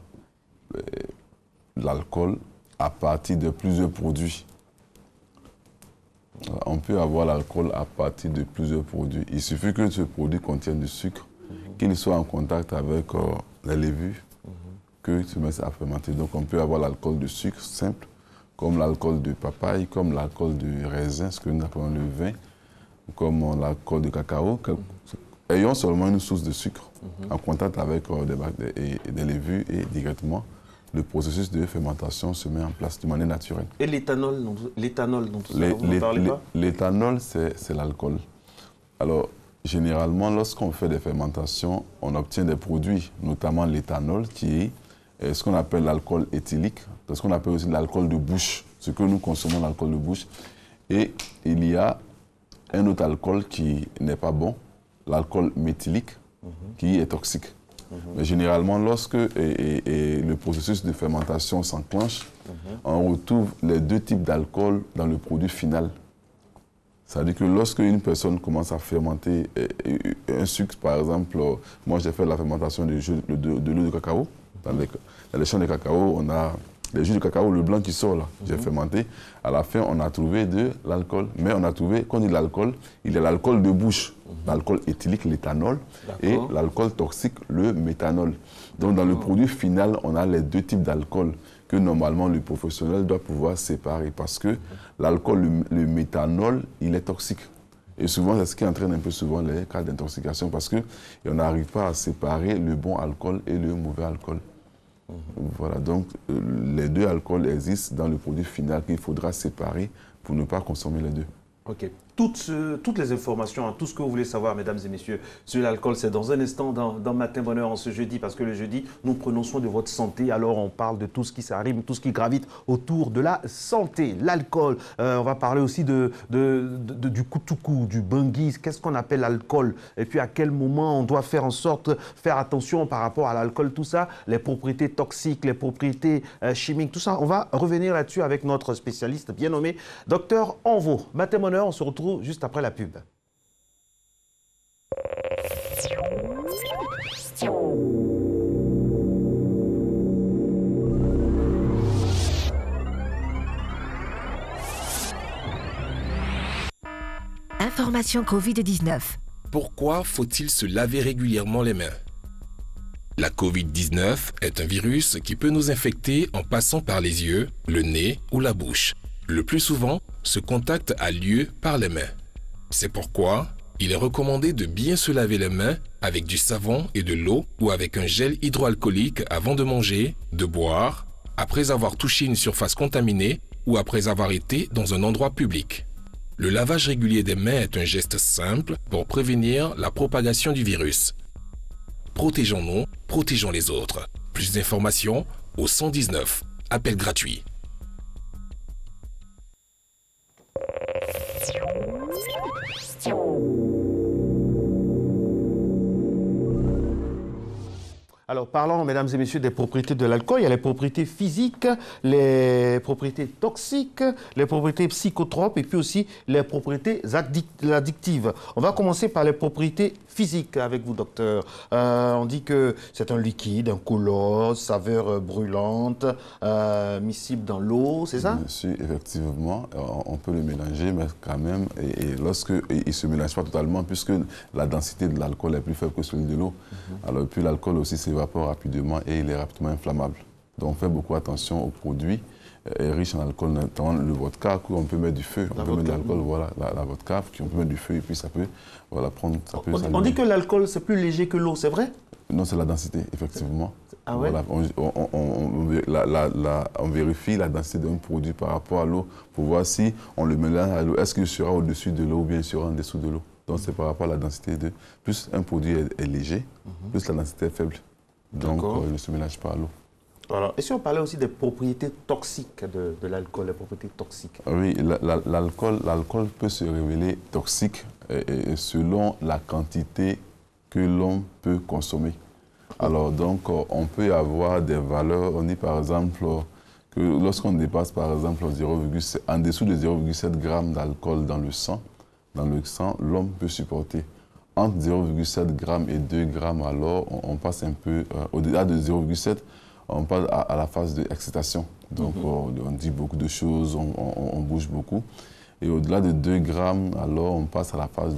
l'alcool à partir de plusieurs produits. On peut avoir l'alcool à partir de plusieurs produits. Il suffit que ce produit contienne du sucre, qu'il soit en contact avec les levures, que se mette à fermenter. Donc, on peut avoir l'alcool de sucre simple, comme l'alcool de papaye, comme l'alcool de raisin, ce que nous appelons le vin, comme l'alcool de cacao. Ayant seulement une source de sucre en contact avec des levures et directement, le processus de fermentation se met en place de manière naturelle. Et l'éthanol dont vous ne parlez pas? L'éthanol, c'est l'alcool. Alors, généralement, lorsqu'on fait des fermentations, on obtient des produits, notamment l'éthanol, qui est ce qu'on appelle l'alcool éthylique, ce qu'on appelle aussi l'alcool de bouche, ce que nous consommons, l'alcool de bouche. Et il y a un autre alcool qui n'est pas bon, l'alcool méthylique, qui est toxique. Mais généralement, lorsque le processus de fermentation s'enclenche, on retrouve les deux types d'alcool dans le produit final. C'est-à-dire que lorsque une personne commence à fermenter un sucre, par exemple, moi j'ai fait la fermentation de l'eau de cacao. Dans les champs de cacao, on a les jus de cacao, le blanc qui sort là. J'ai fermenté. À la fin, on a trouvé de l'alcool. Mais on a trouvé, quand on dit l'alcool, il y a l'alcool de bouche, l'alcool éthylique, l'éthanol, et l'alcool toxique, le méthanol. Donc dans le produit final, on a les deux types d'alcool que normalement le professionnel doit pouvoir séparer parce que l'alcool, le méthanol, il est toxique. Et souvent, c'est ce qui entraîne un peu souvent les cas d'intoxication parce qu'on n'arrive pas à séparer le bon alcool et le mauvais alcool. Voilà, donc les deux alcools existent dans le produit final qu'il faudra séparer pour ne pas consommer les deux. Ok. Toutes les informations, tout ce que vous voulez savoir, mesdames et messieurs, sur l'alcool, c'est dans un instant dans Matin Bonheur en ce jeudi, parce que le jeudi, nous prenons soin de votre santé. Alors, on parle de tout ce qui s'arrive, tout ce qui gravite autour de la santé. L'alcool, on va parler aussi du kutuku, du bangui. Qu'est-ce qu'on appelle l'alcool? Et puis, à quel moment on doit faire attention par rapport à l'alcool, tout ça, les propriétés toxiques, les propriétés chimiques, tout ça. On va revenir là-dessus avec notre spécialiste bien nommé, Dr Envo. Matin Bonheur, on se retrouve juste après la pub. Information Covid-19. Pourquoi faut-il se laver régulièrement les mains? La Covid-19 est un virus qui peut nous infecter en passant par les yeux, le nez ou la bouche. Le plus souvent, ce contact a lieu par les mains. C'est pourquoi il est recommandé de bien se laver les mains avec du savon et de l'eau ou avec un gel hydroalcoolique avant de manger, de boire, après avoir touché une surface contaminée ou après avoir été dans un endroit public. Le lavage régulier des mains est un geste simple pour prévenir la propagation du virus. Protégeons-nous, protégeons les autres. Plus d'informations au 119. Appel gratuit. Alors, parlons, mesdames et messieurs, des propriétés de l'alcool. Il y a les propriétés physiques, les propriétés toxiques, les propriétés psychotropes et puis aussi les propriétés addictives. On va commencer par les propriétés physiques avec vous, docteur. On dit que c'est un liquide, incolore, saveur brûlante, miscible dans l'eau, c'est ça? Monsieur, effectivement, on peut le mélanger, mais quand même, et lorsqu'il ne se mélange pas totalement, puisque la densité de l'alcool est plus faible que celle de l'eau. Alors, puis l'alcool aussi s'évapore rapidement et il est rapidement inflammable. Donc, on fait beaucoup attention aux produits riches en alcool, notamment le vodka, où on peut mettre du feu, on peut mettre de l'alcool, voilà, la vodka, puis on peut mettre du feu et puis ça peut, voilà, prendre... Ça peut on dit que l'alcool, c'est plus léger que l'eau, c'est vrai? Non, c'est la densité, effectivement. Ah ouais? Voilà, on vérifie la densité d'un produit par rapport à l'eau pour voir si on le mélange à l'eau, est-ce qu'il sera au-dessus de l'eau ou bien il sera en dessous de l'eau. Donc, c'est par rapport à la densité de... Plus un produit est léger, plus la densité est faible. Donc, il ne se mélange pas à l'eau. Alors, et si on parlait aussi des propriétés toxiques de l'alcool, les propriétés toxiques? Oui, l'alcool peut se révéler toxique et selon la quantité que l'on peut consommer. Alors donc, on peut avoir des valeurs, on dit par exemple que lorsqu'on dépasse par exemple en dessous de 0,7 g d'alcool dans le sang, l'homme peut supporter. Entre 0,7 g et 2 g, alors on passe un peu, au-delà de 0,7, on passe à la phase d'excitation. Donc on dit beaucoup de choses, on bouge beaucoup. Et au-delà de 2 grammes, alors on passe à la phase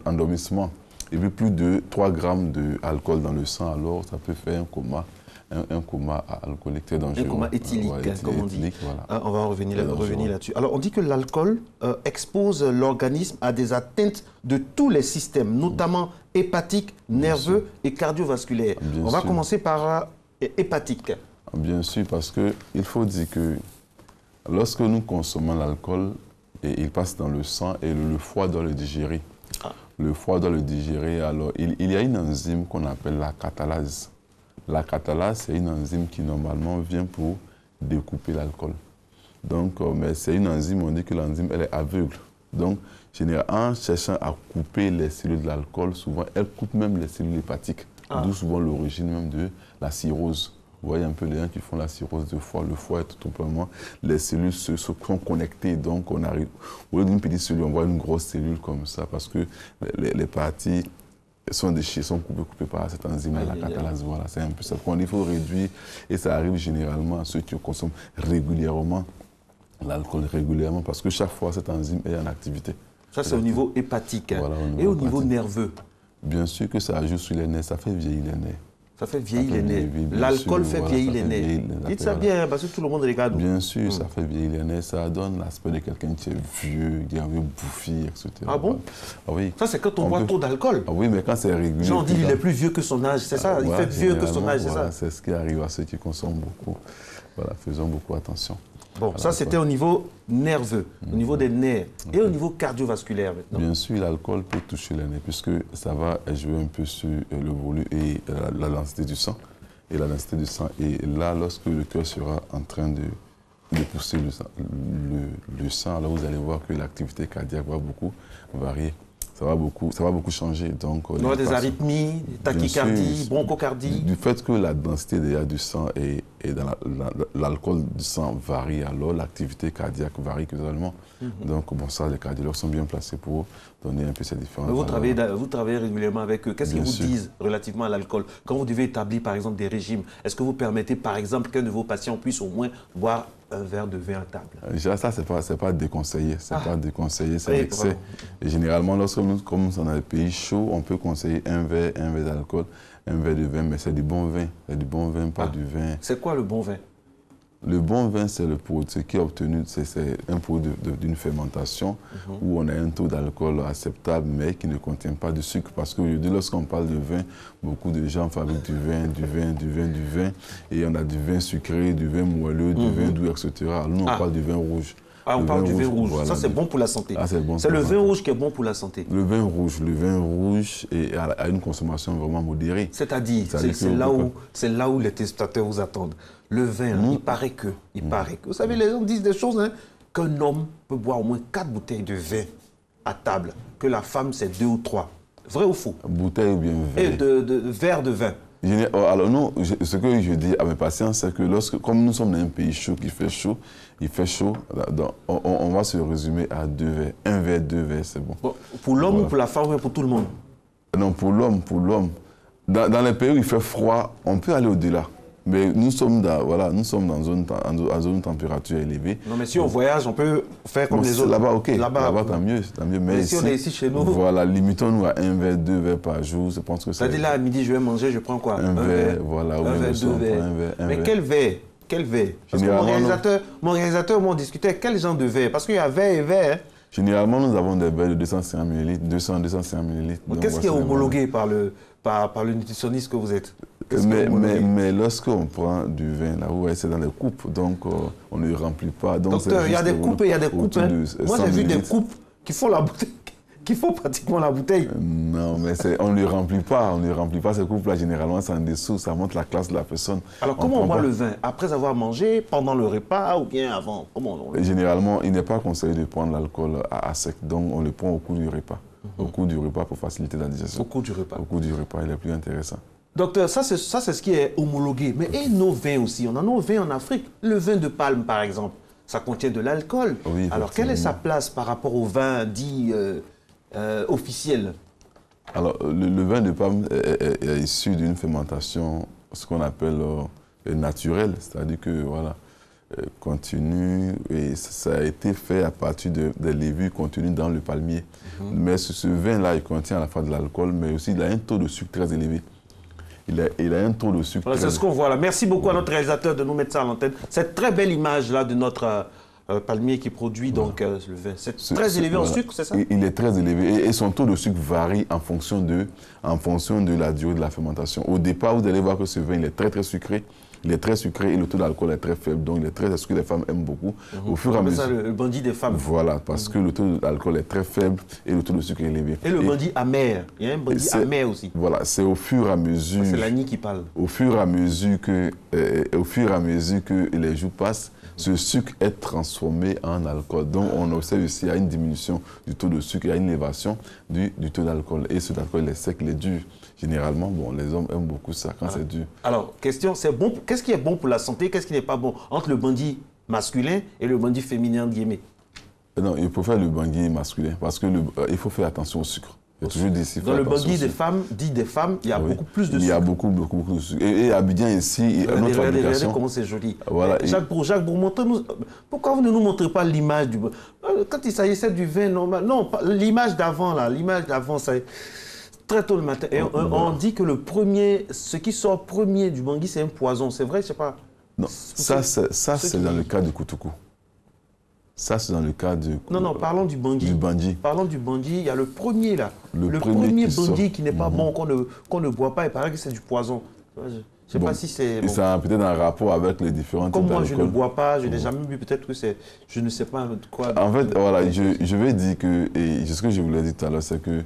d'endormissement. Et puis plus de 3 grammes d'alcool dans le sang, alors ça peut faire un coma alcoolique très dangereux. Un coma éthylique, comme on dit. Voilà. On va revenir là-dessus. Alors on dit que l'alcool expose l'organisme à des atteintes de tous les systèmes, notamment hépatiques, nerveux et cardiovasculaires. On va commencer par hépatique. Bien sûr, parce qu'il faut dire que lorsque nous consommons l'alcool, il passe dans le sang et le foie doit le digérer. Le foie doit le digérer, alors il y a une enzyme qu'on appelle la catalase. La catalase, c'est une enzyme qui normalement vient pour découper l'alcool. Donc, mais c'est une enzyme, on dit que l'enzyme, elle est aveugle. Donc, en cherchant à couper les cellules de l'alcool, souvent, elle coupe même les cellules hépatiques. D'où souvent l'origine même de la cirrhose. Vous voyez un peu les gens qui font la cirrhose de foie. Le foie est tout simplement, les cellules se sont connectées. Donc, on arrive, au lieu d'une petite cellule, on voit une grosse cellule comme ça parce que les parties sont coupées par cette enzyme, la catalase. Voilà, c'est un peu ça. Il faut réduire et ça arrive généralement à ceux qui consomment régulièrement l'alcool parce que chaque fois, cette enzyme est en activité. Ça, c'est au niveau hépatique. Voilà, au niveau nerveux? Bien sûr que ça ajoute sur les nerfs, ça fait vieillir les nerfs. Ça fait vieillir les nerfs. L'alcool fait vieillir les nerfs. Dites ça bien, parce que tout le monde regarde. Bien sûr, ça fait vieillir les nerfs. Ça donne l'aspect de quelqu'un qui est vieux, qui est un peu bouffi, etc. Ah bon? Oui. Ça, c'est quand on boit trop d'alcool. Oui, mais quand c'est régulier. Genre, on dit qu'il est plus vieux que son âge, c'est ça? Il fait vieux que son âge, c'est ça? C'est ce qui arrive à ceux qui consomment beaucoup. Voilà, faisons beaucoup attention. Bon, ça c'était au niveau nerveux, au niveau des nerfs. Et au niveau cardiovasculaire maintenant? Bien sûr, l'alcool peut toucher les nerfs puisque ça va jouer un peu sur le volume et la densité du sang. Et là, lorsque le cœur sera en train de pousser le sang, alors vous allez voir que l'activité cardiaque va beaucoup varier. Ça va beaucoup changer. Donc, on aura des arythmies, tachycardie, bronchocardie. Du fait que la densité du sang et dans l'alcool du sang varie, alors l'activité cardiaque varie également. Donc, bon, ça, les cardiologues sont bien placés pour donner un peu ces différences. Vous travaillez régulièrement avec eux. Qu'est-ce qu'ils vous disent relativement à l'alcool? Quand vous devez établir, par exemple, des régimes, est-ce que vous permettez, par exemple, qu'un de vos patients puisse au moins boire un verre de vin à table? Déjà, ça, c'est pas déconseillé. C'est pas déconseillé, c'est l'excès. Et généralement, lorsque nous sommes dans les pays chauds, on peut conseiller un verre d'alcool, un verre de vin, mais c'est du bon vin. C'est du bon vin, pas du vin. C'est quoi le bon vin? Le bon vin, c'est le produit qui est obtenu, c'est un produit d'une fermentation où on a un taux d'alcool acceptable, mais qui ne contient pas de sucre. Parce que lorsqu'on parle de vin, beaucoup de gens fabriquent du vin, et on a du vin sucré, du vin moelleux, du vin doux, etc. Alors nous, on parle du vin rouge. On parle du vin rouge. Voilà. Ça, c'est bon pour la santé. C'est le vin rouge qui est bon pour la santé. Le vin rouge a une consommation vraiment modérée. C'est-à-dire, c'est là où les téléspectateurs vous attendent. Le vin, il paraît que. Vous savez, les gens disent des choses, qu'un homme peut boire au moins 4 bouteilles de vin à table, que la femme, c'est 2 ou 3. Vrai ou faux? Bouteille ou bien vin? Et de verre de vin. Alors non, ce que je dis à mes patients, c'est que comme nous sommes dans un pays chaud, il fait chaud, on va se résumer à 2 verres. Un verre, 2 verres, c'est bon. Pour l'homme ou pour la femme ou pour tout le monde? Non, pour l'homme. Dans les pays où il fait froid, on peut aller au-delà. Mais nous sommes dans zone température élevée. Non, mais si on voyage, on peut faire comme les autres. Là-bas, ok. Là-bas, tant mieux. Mais si on est ici chez nous... Voilà, limitons-nous à 1 verre, 2 verres par jour. Je pense que c'est-à-dire là, à midi, je vais manger, je prends quoi? Un verre, voilà. Un verre, 2 verres. Mais quel verre? Parce que mon réalisateur m'a discuté quel genre de verre? Parce qu'il y a verre et verre. Généralement, nous avons des verres de 250 ml, 200-250 ml. Qu'est-ce qui est homologué par le nutritionniste que vous êtes? Mais lorsqu'on prend du vin, là, c'est dans les coupes, donc on ne remplit pas. Donc, docteur, il y a des coupes et il y a des coupes. Moi, j'ai vu des coupes qui font la bouteille, qu'il faut pratiquement la bouteille. Non, mais on ne le remplit pas. On ne le remplit pas. Ce couple-là, généralement, c'est en dessous. Ça montre la classe de la personne. Alors, comment on boit le vin? Après avoir mangé, pendant le repas ou bien avant? Comment on... Généralement, il n'est pas conseillé de prendre l'alcool à sec. Donc, on le prend au cours du repas. Au cours du repas pour faciliter la digestion. Au cours du repas. Au cours du repas, il est plus intéressant. Docteur, ça c'est ce qui est homologué. Mais et nos vins aussi? On a nos vins en Afrique. Le vin de palme, par exemple, ça contient de l'alcool. Oui, alors, quelle est sa place par rapport au vin dit officiel? Alors, le vin de palme est issu d'une fermentation, ce qu'on appelle naturelle. C'est-à-dire que, voilà, continue, et ça a été fait à partir des levures contenues dans le palmier. Mais ce vin-là, il contient à la fois de l'alcool, mais aussi il a un taux de sucre très élevé. Il a un taux de sucre. Voilà, c'est ce qu'on voit là. Merci beaucoup à notre réalisateur de nous mettre ça à l'antenne. Cette très belle image-là de notre palmier qui produit donc le vin. C'est très élevé en sucre, c'est ça? Il est très élevé et son taux de sucre varie en fonction de la durée de la fermentation. Au départ, vous allez voir que ce vin il est très très sucré. Il est très sucré et le taux d'alcool est très faible. Donc, il est très sucré, les femmes aiment beaucoup. Au fur et à mesure. C'est ça le bandit des femmes. Voilà, parce que le taux d'alcool est très faible et le taux de sucre est élevé. Et le bandit amer. Il y a un bandit amer aussi. Voilà, c'est au fur et à mesure. C'est l'Annie qui parle. Au fur et à mesure que les jours passent, ce sucre est transformé en alcool. Donc, on observe ici, il y a une diminution du taux de sucre, il y a une élévation du taux d'alcool. Et ce alcool, il est sec, il est dur. Généralement, bon, les hommes aiment beaucoup ça quand c'est dur. Alors, question, c'est bon. Qu'est-ce qui est bon pour la santé? Qu'est-ce qui n'est pas bon entre le bandit masculin et le bandit féminin, guillemets? Non, il faut faire le bandit masculin parce que il faut faire attention au sucre. Dans le bandit des femmes, il y a beaucoup plus de sucre. Il y a beaucoup de sucre. Et Abidjan ici, regardez comment c'est joli. Voilà. Jacques, montrez-nous. Pourquoi vous ne nous montrez pas l'image du... Quand il s'agissait du vin normal... Non, l'image d'avant, là. L'image d'avant, c'est très tôt le matin. Et on dit que ce qui sort premier du bangui, c'est un poison. C'est vrai, je ne sais pas. Non, ça c'est dans le cas du koutoukou. Ça, c'est dans le cas du... Non, parlons du bangui. Du bandit. Parlons du bandit. Il y a le premier, là. Le premier bandit qui n'est pas bon, qu'on ne boit pas. Il paraît que c'est du poison. Je ne sais pas si c'est... Et ça a peut-être un rapport avec les différents types d'alcool. Comme moi, je ne bois pas, je n'ai jamais bu. Peut-être que c'est... Je ne sais pas de quoi... En fait, voilà, je vais dire que... Et ce que je voulais dire tout à l'heure, c'est que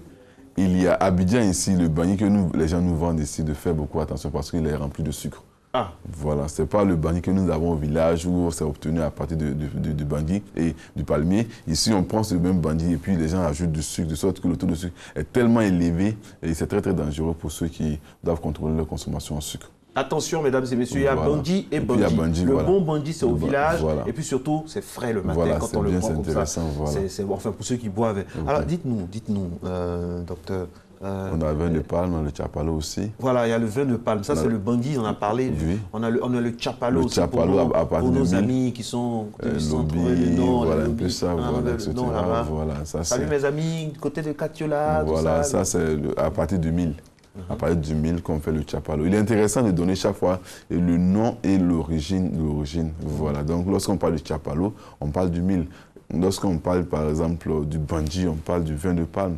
il y a à Abidjan ici, le bandit que les gens nous vendent ici, de faire beaucoup attention parce qu'il est rempli de sucre. Ah. Voilà, ce n'est pas le bandit que nous avons au village où c'est obtenu à partir du bandit et du palmier. Ici, on prend ce même bandit et puis les gens ajoutent du sucre, de sorte que le taux de sucre est tellement élevé et c'est très très dangereux pour ceux qui doivent contrôler leur consommation en sucre. Attention, mesdames et messieurs, il y a bandit et bandit. Le bon bandit, c'est au village. Voilà. Et puis surtout, c'est frais le matin quand on le prend comme ça. Voilà. Enfin, pour ceux qui boivent. Alors, dites-nous, docteur... on a le vin de palme, le chapalo aussi. Voilà, il y a le vin de palme. Ça, c'est le bandit, on en a parlé. Oui. On a le chapalo aussi pour nos amis qui sont Lobby, voilà, un peu ça, voilà, etc. Salut mes amis, côté de Katiola, voilà, ça c'est à partir du 1000. À partir du 1000 qu'on fait le chapalo. Il est intéressant de donner chaque fois le nom et l'origine. Voilà, donc lorsqu'on parle du chapalo, on parle du 1000. Lorsqu'on parle, par exemple, du bandji, on parle du vin de palme.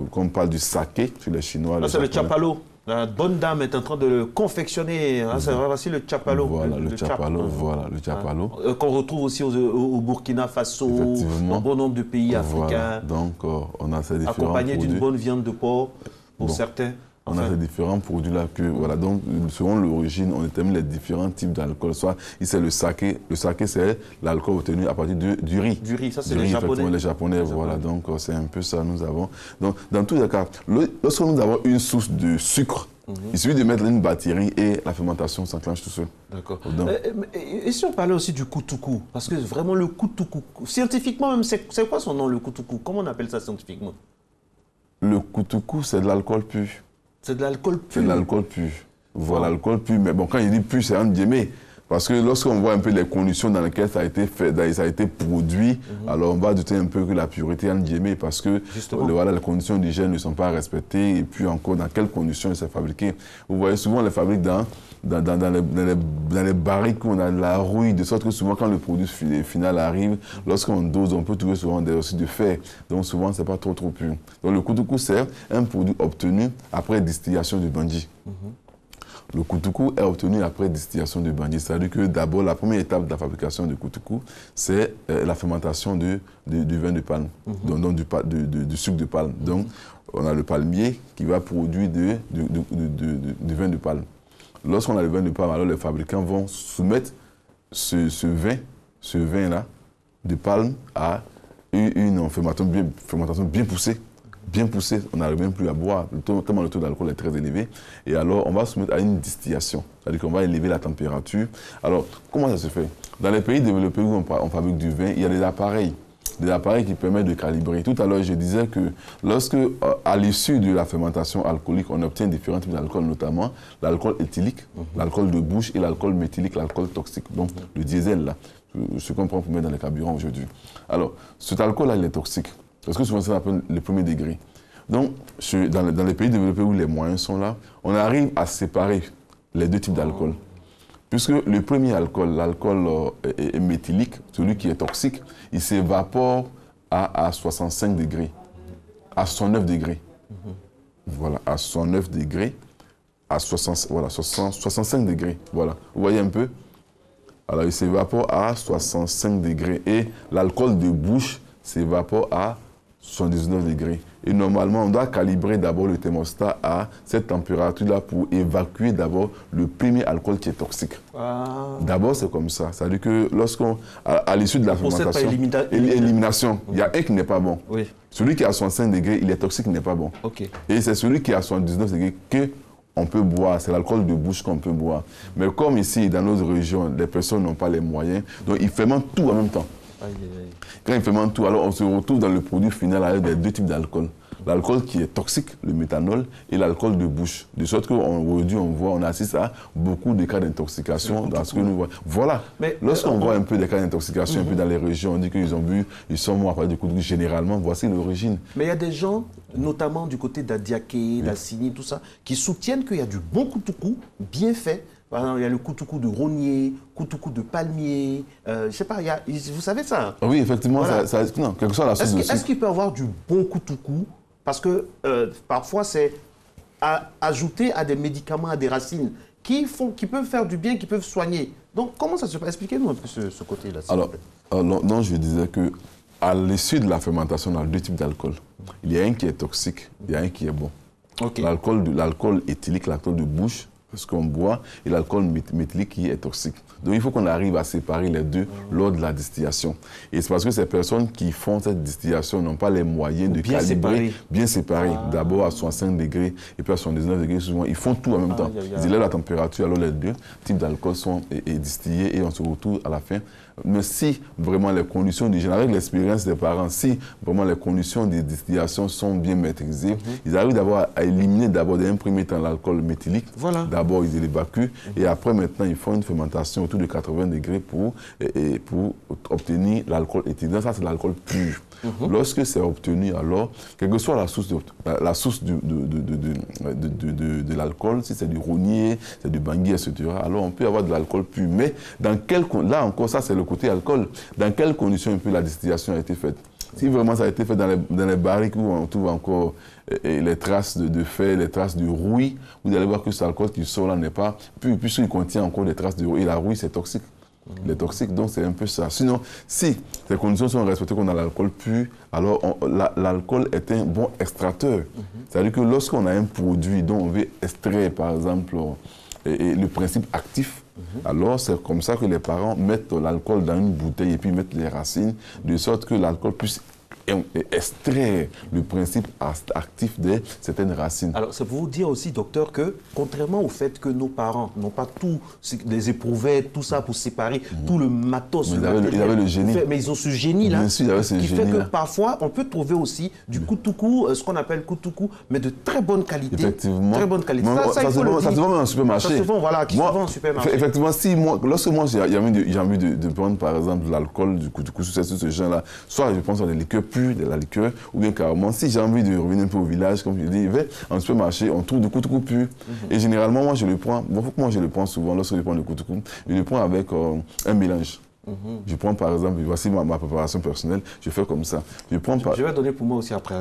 Quand on parle du saké, chez les Chinois... c'est le chapalo. La bonne dame est en train de le confectionner. Voici le chapalo. Voilà, le chapalo. Qu'on retrouve aussi au Burkina Faso, dans un bon nombre de pays africains. Donc, on a ces différents accompagné d'une bonne viande de porc, pour certains. On a ces différents produits-là que, voilà, donc, selon l'origine, on détermine les différents types d'alcool. Soit, c'est le saké. Le saké, c'est l'alcool obtenu à partir du riz. Du riz, ça, c'est les Japonais. Les Japonais, voilà. Donc, c'est un peu ça, nous avons. Donc, dans tous les cas, lorsque nous avons une source de sucre, il suffit de mettre une batterie et la fermentation s'enclenche tout seul. D'accord. Et si on parlait aussi du koutoukou? Parce que vraiment, le koutoukou, scientifiquement même, c'est quoi son nom, le koutoukou? Comment on appelle ça scientifiquement? Le koutoukou, c'est de l'alcool pur. C'est de l'alcool pur. C'est de l'alcool pur. Voilà, l'alcool pur. Mais bon, quand il dit pur, c'est un guillemets. Parce que lorsqu'on voit un peu les conditions dans lesquelles ça a été fait, ça a été produit, alors on va douter un peu que la pureté est un guillemets parce que voilà, les conditions d'hygiène ne sont pas respectées et puis encore dans quelles conditions c'est fabriqué. Vous voyez souvent on les fabrique dans les barriques où on a de la rouille, de sorte que souvent quand le produit final arrive, lorsqu'on dose, on peut trouver souvent des oxydes de fer. Donc souvent c'est pas trop pur. Donc le koutoukou c'est un produit obtenu après distillation du bandji. Le koutoukou est obtenu après distillation du bangi. C'est-à-dire que d'abord, la première étape de la fabrication du koutoukou, c'est la fermentation du vin de palme, donc du sucre de palme. Donc, on a le palmier qui va produire du vin de palme. Lorsqu'on a le vin de palme, alors les fabricants vont soumettre ce vin-là de palme à une fermentation bien poussée. Bien poussée, on n'arrive même plus à boire, tellement le taux d'alcool est très élevé. Et alors, on va se mettre à une distillation, c'est-à-dire qu'on va élever la température. Alors, comment ça se fait? Dans les pays développés où on fabrique du vin, il y a des appareils qui permettent de calibrer. Tout à l'heure, je disais que lorsque, à l'issue de la fermentation alcoolique, on obtient différents types d'alcool, notamment l'alcool éthylique, l'alcool de bouche et l'alcool méthylique, l'alcool toxique, donc le diesel, là, ce qu'on prend pour mettre dans les carburants aujourd'hui. Alors, cet alcool-là, il est toxique. Parce que souvent, ça s'appelle le premier degré. Donc, dans les pays développés où les moyens sont là, on arrive à séparer les deux types d'alcool. Puisque le premier alcool, l'alcool méthylique, celui qui est toxique, il s'évapore à 65 degrés, à 69 degrés. Voilà, à 69 degrés, à 65 degrés. Voilà, vous voyez un peu? Alors, il s'évapore à 65 degrés. Et l'alcool de bouche s'évapore à 79 degrés. Et normalement, on doit calibrer d'abord le thermostat à cette température-là pour évacuer d'abord le premier alcool qui est toxique. D'abord, c'est comme ça. C'est-à-dire que lorsqu'on, à l'issue de la fermentation, élimination, il y a un qui n'est pas bon. Oui. Celui qui est à 65 degrés, il est toxique, il n'est pas bon. Okay. Et c'est celui qui est à 79 degrés qu'on peut boire. C'est l'alcool de bouche qu'on peut boire. Mais comme ici, dans notre région, les personnes n'ont pas les moyens, donc ils fermentent tout en même temps. Quand ils fermentent tout, alors on se retrouve dans le produit final avec des deux types d'alcool. L'alcool qui est toxique, le méthanol, et l'alcool de bouche. De sorte qu'aujourd'hui, on assiste à beaucoup de cas d'intoxication dans ce que nous voyons. Voilà. Lorsqu'on voit un peu des cas d'intoxication un peu dans les régions, on dit qu'ils ont bu, ils sont morts après du coup. Généralement, voici l'origine. Mais il y a des gens, notamment du côté d'Adiaké, d'Assini, tout ça, qui soutiennent qu'il y a du bon koutoukou bien fait. Par exemple, il y a le koutoukou de rognier, koutoukou de palmier, je ne sais pas, vous savez ça? Oui, effectivement, voilà. Non, quelle que soit la source de sucre. Est-ce qu'il peut y avoir du bon koutoukou? Parce que parfois, c'est ajouté à des médicaments, à des racines, qui peuvent faire du bien, qui peuvent soigner. Donc, comment ça se passe? Expliquez-nous un peu ce côté-là. Alors, non, je disais qu'à l'issue de la fermentation, on a deux types d'alcool. Il y a un qui est toxique, il y a un qui est bon. Okay. L'alcool éthylique, l'alcool de bouche, ce qu'on boit, et l'alcool méthylique qui est toxique. Donc il faut qu'on arrive à séparer les deux lors de la distillation. Et c'est parce que ces personnes qui font cette distillation n'ont pas les moyens de calibrer, bien séparer. D'abord à 65 degrés et puis à 79 degrés, souvent ils font tout en même temps. Ils élèvent la température, alors les deux types d'alcool sont distillés et on se retrouve à la fin. Mais si vraiment les conditions d'hygiène, avec l'expérience des parents, si vraiment les conditions de distillation sont bien maîtrisées, ils arrivent d'abord à éliminer d'abord d'un premier temps l'alcool méthylique. Voilà. D'abord ils l'évacuent et après maintenant ils font une fermentation autour de 80 degrés pour obtenir l'alcool éthylique. Ça c'est l'alcool pur. Lorsque c'est obtenu, alors, quelle que soit la source de l'alcool, si c'est du rognier, c'est du bangui, etc., alors on peut avoir de l'alcool pur. Mais là encore, ça c'est le côté alcool. Dans quelles conditions un peu la distillation a été faite? Si vraiment ça a été fait dans les barriques où on trouve encore les traces de fer, les traces de rouille, vous allez voir que cet alcool qui sort là n'est pas, puisqu'il contient encore des traces de rouille. Et la rouille, c'est toxique. Les toxiques, donc c'est un peu ça. Sinon, si ces conditions sont respectées, qu'on a l'alcool pur, alors l'alcool est un bon extracteur. C'est-à-dire que lorsqu'on a un produit dont on veut extraire, par exemple, le principe actif, alors c'est comme ça que les parents mettent l'alcool dans une bouteille et puis mettent les racines, de sorte que l'alcool puisse extraire le principe actif de certaines racines. Alors, c'est pour vous dire aussi, docteur, que contrairement au fait que nos parents n'ont pas tous les éprouvettes, tout ça pour séparer, tout le matos, ils avaient le génie. Mais ils ont ce génie-là, bien sûr, qui fait que parfois, on peut trouver aussi du koutoukou, ce qu'on appelle koutoukou, mais de très bonne qualité. Effectivement. Très bonne qualité. Ça se vend en supermarché. Ça se vend, voilà, qui se vend en supermarché. Effectivement, lorsque moi j'ai envie de prendre, par exemple, l'alcool, du koutoukou, sur ce genre-là, soit je pense à des liqueurs pures, de la liqueur, ou bien carrément, si j'ai envie de revenir un peu au village, comme je dis, je vais en supermarché, on trouve du koutoukou pur. Et généralement, moi je le prends, souvent lorsque je prends du koutoukou, je le prends avec un mélange. Je prends par exemple, voici ma préparation personnelle, je fais comme ça. Je vais donner pour moi aussi après.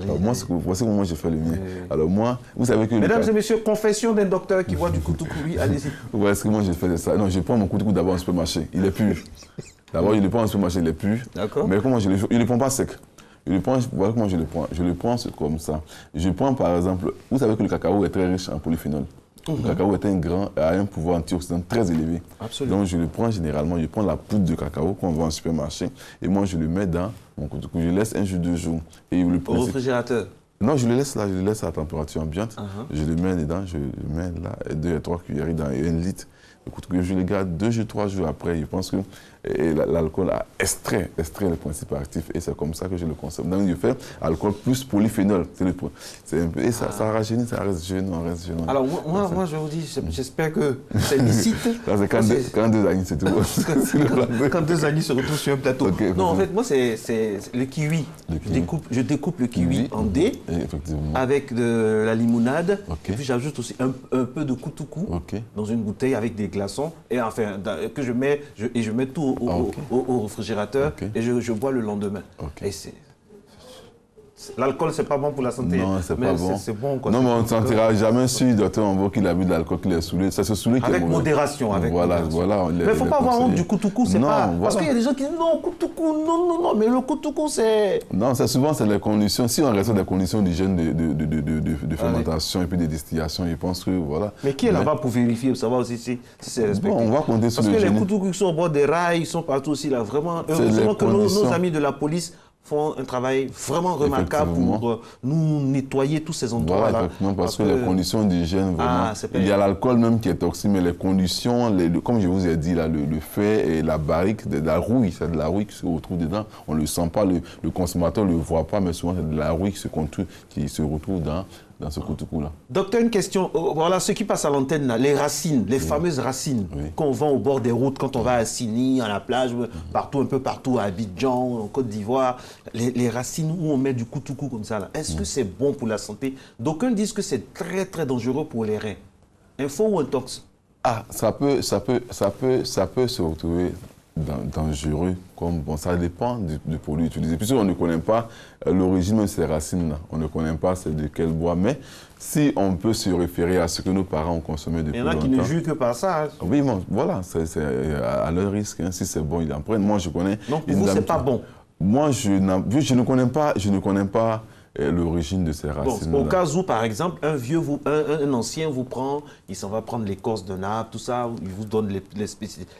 Voici comment je fais le mien. Alors moi, vous savez que... Mesdames et messieurs, confession d'un docteur qui voit du koutoukou, oui, allez-y. Ouais, est-ce que moi je fais ça? Non, je prends mon koutoukou d'abord au supermarché, il est pur. D'abord, je le prends au supermarché, il est pur. D'accord. Mais comment je ne le prends pas sec. Voilà comment je le prends. Je le prends comme ça. Je prends par exemple, vous savez que le cacao est très riche en polyphénol. Le cacao a un pouvoir antioxydant très élevé. Absolument. Donc je le prends généralement, je prends la poudre de cacao qu'on vend au supermarché et moi je le mets dans mon koutoukou. Je laisse 1 jour, 2 jours. Et au réfrigérateur? Non, je le laisse là, je le laisse à température ambiante. Je le mets dedans, je le mets là, 2 à 3 cuillères dans 1 litre. Je le garde 2 jours, 3 jours après. Je pense que l'alcool a extrait le principe actif et c'est comme ça que je le consomme. Donc je fais alcool plus polyphénol. Et ça rajeunit, ça reste jeune, on reste jeune. Alors moi je vous dis, j'espère que c'est licite. Quand 2 amis, c'est tout. Quand 2 amis se retrouvent sur un plateau. Non, en fait, moi c'est le kiwi. Je découpe le kiwi en dés avec de la limonade. Et puis j'ajoute aussi un peu de koutoukou dans une bouteille avec des glaçons et enfin que je mets tout au réfrigérateur et je bois le lendemain. Et l'alcool, c'est pas bon pour la santé. Non, c'est pas bon. C'est bon, quoi. Non, mais on ne sentira jamais si docteur Ambo qu'il a bu de l'alcool, qu'il est saoulé. Ça se saoulé qui est avec modération. Voilà. Mais il ne faut pas avoir honte du koutoukou, c'est pas... Voilà. Parce qu'il y a des gens qui disent non, koutoukou, non, mais le koutoukou, c'est... Non, souvent, c'est les conditions. Si on reste des conditions d'hygiène de fermentation et puis de distillation, je pense que voilà. Mais qui est là-bas pour vérifier, pour savoir aussi si c'est respecté? Bon, on va compter sur le Parce que les koutoukou qui sont au bord des rails, ils sont partout aussi là. Vraiment, heureusement que nos amis de la police font un travail vraiment remarquable pour nous nettoyer tous ces endroits-là. Voilà, effectivement, parce que les conditions d'hygiène, vraiment, il y a l'alcool même qui est toxique, mais les conditions, comme je vous ai dit, là, le fait et la barrique, de la rouille, c'est de la rouille qui se retrouve dedans. On ne le sent pas, le consommateur ne le voit pas, mais souvent c'est de la rouille qui se retrouve dans ce koutoukou-là. Docteur, une question. Voilà, ce qui passe à l'antenne, là, les racines, les fameuses racines qu'on vend au bord des routes, quand on va à Sini, à la plage, un peu partout, à Abidjan, en Côte d'Ivoire, les racines où on met du koutoukou comme ça, est-ce que c'est bon pour la santé? D'aucuns disent que c'est très, très dangereux pour les reins. Info ou intox? Ah, ça peut se retrouver dangereux, ça dépend du produit utilisé. Puisque on ne connaît pas l'origine de ces racines-là, on ne connaît pas c'est de quel bois, mais si on peut se référer à ce que nos parents ont consommé depuis longtemps... Il y en a qui ne jugent que par ça. Oui, bon, voilà, c'est à leur risque, hein, si c'est bon, ils en prennent. Moi, je connais... Donc, pour vous, c'est pas bon? Moi, je ne connais pas l'origine de ces racines. Bon, au cas où, par exemple, un ancien vous prend, il s'en va prendre l'écorce d'un arbre, tout ça, il vous donne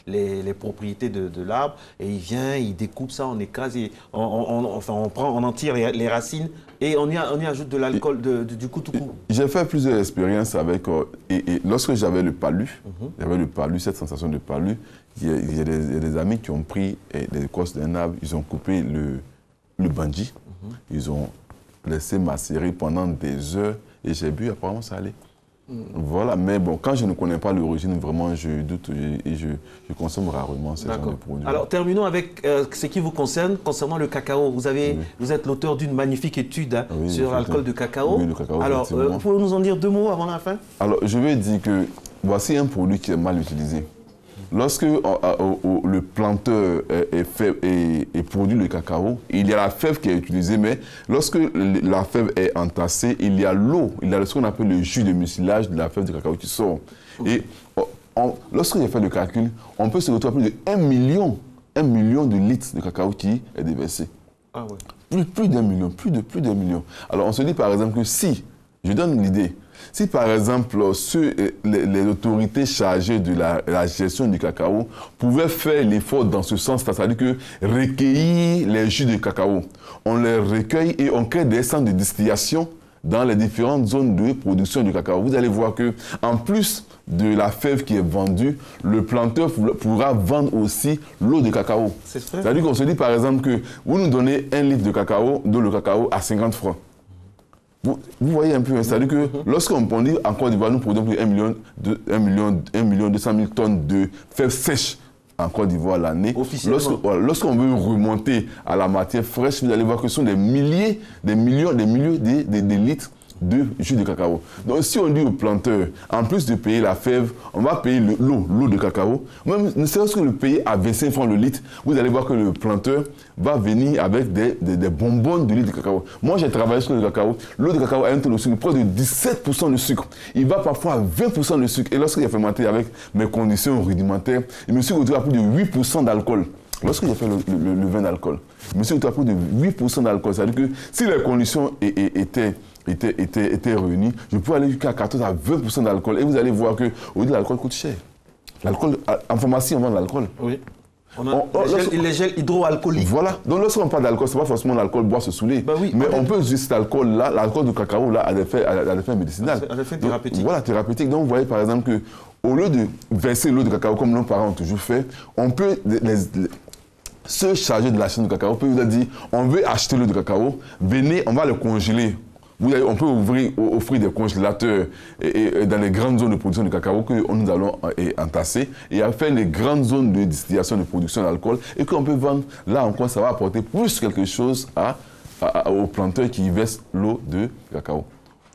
les propriétés de l'arbre, et il vient, il découpe ça, on écrase, on en tire les racines, et on y ajoute de l'alcool, du koutoukou. J'ai fait plusieurs expériences avec, et lorsque j'avais le palu, cette sensation de palu, il y a des amis qui ont pris l'écorce d'un arbre, ils ont coupé le bandji, ils ont laissé macérer pendant des heures et j'ai bu, apparemment ça allait. Voilà, mais bon, quand je ne connais pas l'origine, vraiment, je doute et je consomme rarement ce genre de produits. Alors, terminons avec ce qui vous concerne, concernant le cacao. Vous êtes l'auteur d'une magnifique étude sur l'alcool de cacao. Oui, le cacao. Alors, pouvez-vous nous en dire 2 mots avant la fin? Alors, je vais dire que voici un produit qui est mal utilisé. Lorsque le planteur produit le cacao, il y a la fève qui est utilisée, mais lorsque la fève est entassée, il y a l'eau, il y a ce qu'on appelle le jus de mucilage de la fève de cacao qui sort. Et lorsque j'ai fait le calcul, on peut se retrouver à plus de 1 million de litres de cacao qui est déversé. Ah ouais. Plus d'1 million, plus d'1 million. Alors on se dit par exemple que si, je donne l'idée, si par exemple les autorités chargées de la gestion du cacao pouvaient faire l'effort dans ce sens, c'est-à-dire que recueillir les jus de cacao, on les recueille et on crée des centres de distillation dans les différentes zones de production du cacao. Vous allez voir que en plus de la fève qui est vendue, le planteur pourra vendre aussi l'eau de cacao. C'est-à-dire qu'on se dit par exemple que vous nous donnez 1 litre de cacao, le cacao à 50 francs. Vous voyez un peu, c'est-à-dire que lorsqu'on dit en Côte d'Ivoire, nous produisons plus de 1 million 200 000 tonnes de fèves sèches en Côte d'Ivoire l'année. Lorsqu'on veut remonter à la matière fraîche, vous allez voir que ce sont des milliers de litres de jus de cacao. Donc si on dit au planteur, en plus de payer la fève, on va payer l'eau de cacao. Même ne serait-ce que le payer à 25 francs le litre, vous allez voir que le planteur va venir avec des bonbons de litre de cacao. Moi j'ai travaillé sur le cacao. L'eau de cacao a un taux de sucre proche de 17% de sucre. Il va parfois à 20% de sucre. Et lorsqu'il est fermenté avec mes conditions rudimentaires, il me suis retrouvé à plus de 8% d'alcool. Lorsque j'ai fait le vin d'alcool, je me suis retrouvé à plus de 8% d'alcool. C'est-à-dire que si les conditions étaient réunies, je pouvais aller jusqu'à 14 à 20% d'alcool. Et vous allez voir qu'aujourd'hui, l'alcool coûte cher. L'alcool, en pharmacie, on vend de l'alcool. Oui. Les gels hydroalcooliques. Voilà. Donc lorsqu'on parle d'alcool, ce n'est pas forcément l'alcool boire se saouler. Ben oui, mais on peut utiliser cet alcool-là, l'alcool de cacao, là, à des fins médicinales. À des fins thérapeutiques. Voilà, thérapeutique. Donc vous voyez par exemple qu'au lieu de verser l'eau de cacao comme nos parents ont toujours fait, on peut se charger de la chaîne de cacao, on peut vous dire, on veut acheter l'eau de cacao, venez, on va le congeler. On peut offrir des congélateurs et dans les grandes zones de production de cacao que nous allons entasser et à faire les grandes zones de distillation de production d'alcool et qu'on peut vendre. Là encore, ça va apporter plus quelque chose aux planteurs qui versent l'eau de cacao.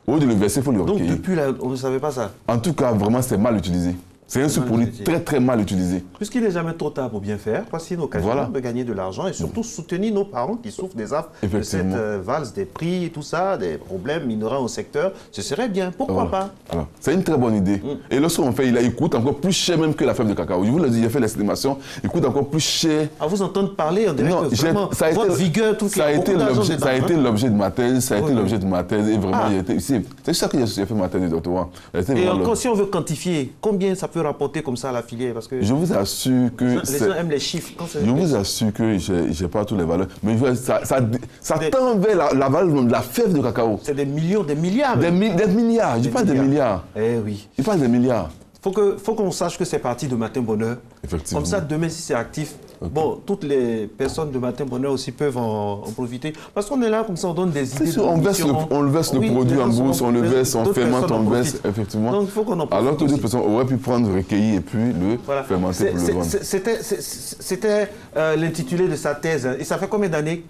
Au lieu de le verser, il faut le recueillir. Donc depuis là, on ne savait pas ça? En tout cas, vraiment, c'est mal utilisé. C'est un sous-produit très très mal utilisé. Puisqu'il n'est jamais trop tard pour bien faire, voici une occasion de gagner de l'argent et surtout soutenir nos parents qui souffrent des affres de cette valse des prix et tout ça, des problèmes inhérents au secteur. Ce serait bien, pourquoi pas? Alors, c'est une très bonne idée. Et lorsqu'on fait, il coûte encore plus cher même que la fève de cacao. Je vous le dis, j'ai fait l'estimation, il coûte encore plus cher. À vous entendre parler, on dirait que vraiment, votre vigueur, tout ça a été l'objet de ma thèse, ça a été l'objet de ma thèse et vraiment, c'est ça que j'ai fait ma thèse de doctorat. Et encore, si on veut quantifier, combien ça peut rapporter comme ça à la filière? Parce que je vous assure que les gens aiment les chiffres. Je vous assure que je n'ai pas toutes les valeurs, mais ça tend vers la valeur de la fève de cacao. C'est des millions, des milliards. Des milliards, je parle des milliards. Eh oui. Je parle des milliards. Faut qu'on sache que c'est parti de Matin Bonheur. Effectivement. Comme ça, demain, si c'est actif, bon, toutes les personnes de Matin Bonheur aussi peuvent en profiter. Parce qu'on est là, comme ça, on donne des idées. On verse le produit en bourse, on le verse, on fermente, on verse, effectivement. Donc, il faut qu'on en profite. Alors que d'autres personnes auraient pu prendre, recueillir et puis le fermenter pour le vendre. C'était l'intitulé de sa thèse. Et ça fait combien d'années?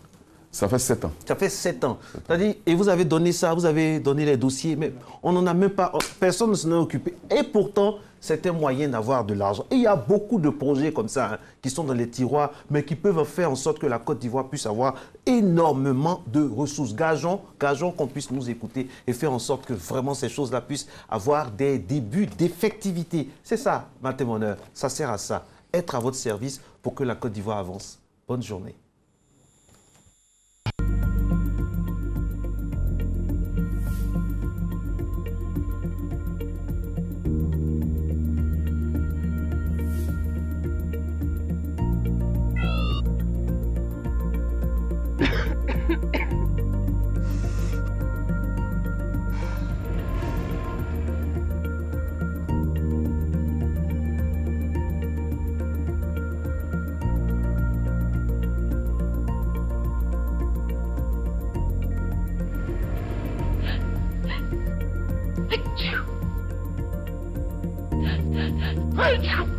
Ça fait 7 ans. Ça fait 7 ans. C'est-à-dire, et vous avez donné ça, vous avez donné les dossiers, mais on n'en a même pas, personne ne s'en est occupé. Et pourtant, c'est un moyen d'avoir de l'argent. Et il y a beaucoup de projets comme ça qui sont dans les tiroirs, mais qui peuvent faire en sorte que la Côte d'Ivoire puisse avoir énormément de ressources. Gageons qu'on puisse nous écouter et faire en sorte que vraiment ces choses-là puissent avoir des débuts d'effectivité. C'est ça, Matin Bonheur. Ça sert à ça. Être à votre service pour que la Côte d'Ivoire avance. Bonne journée. Hey!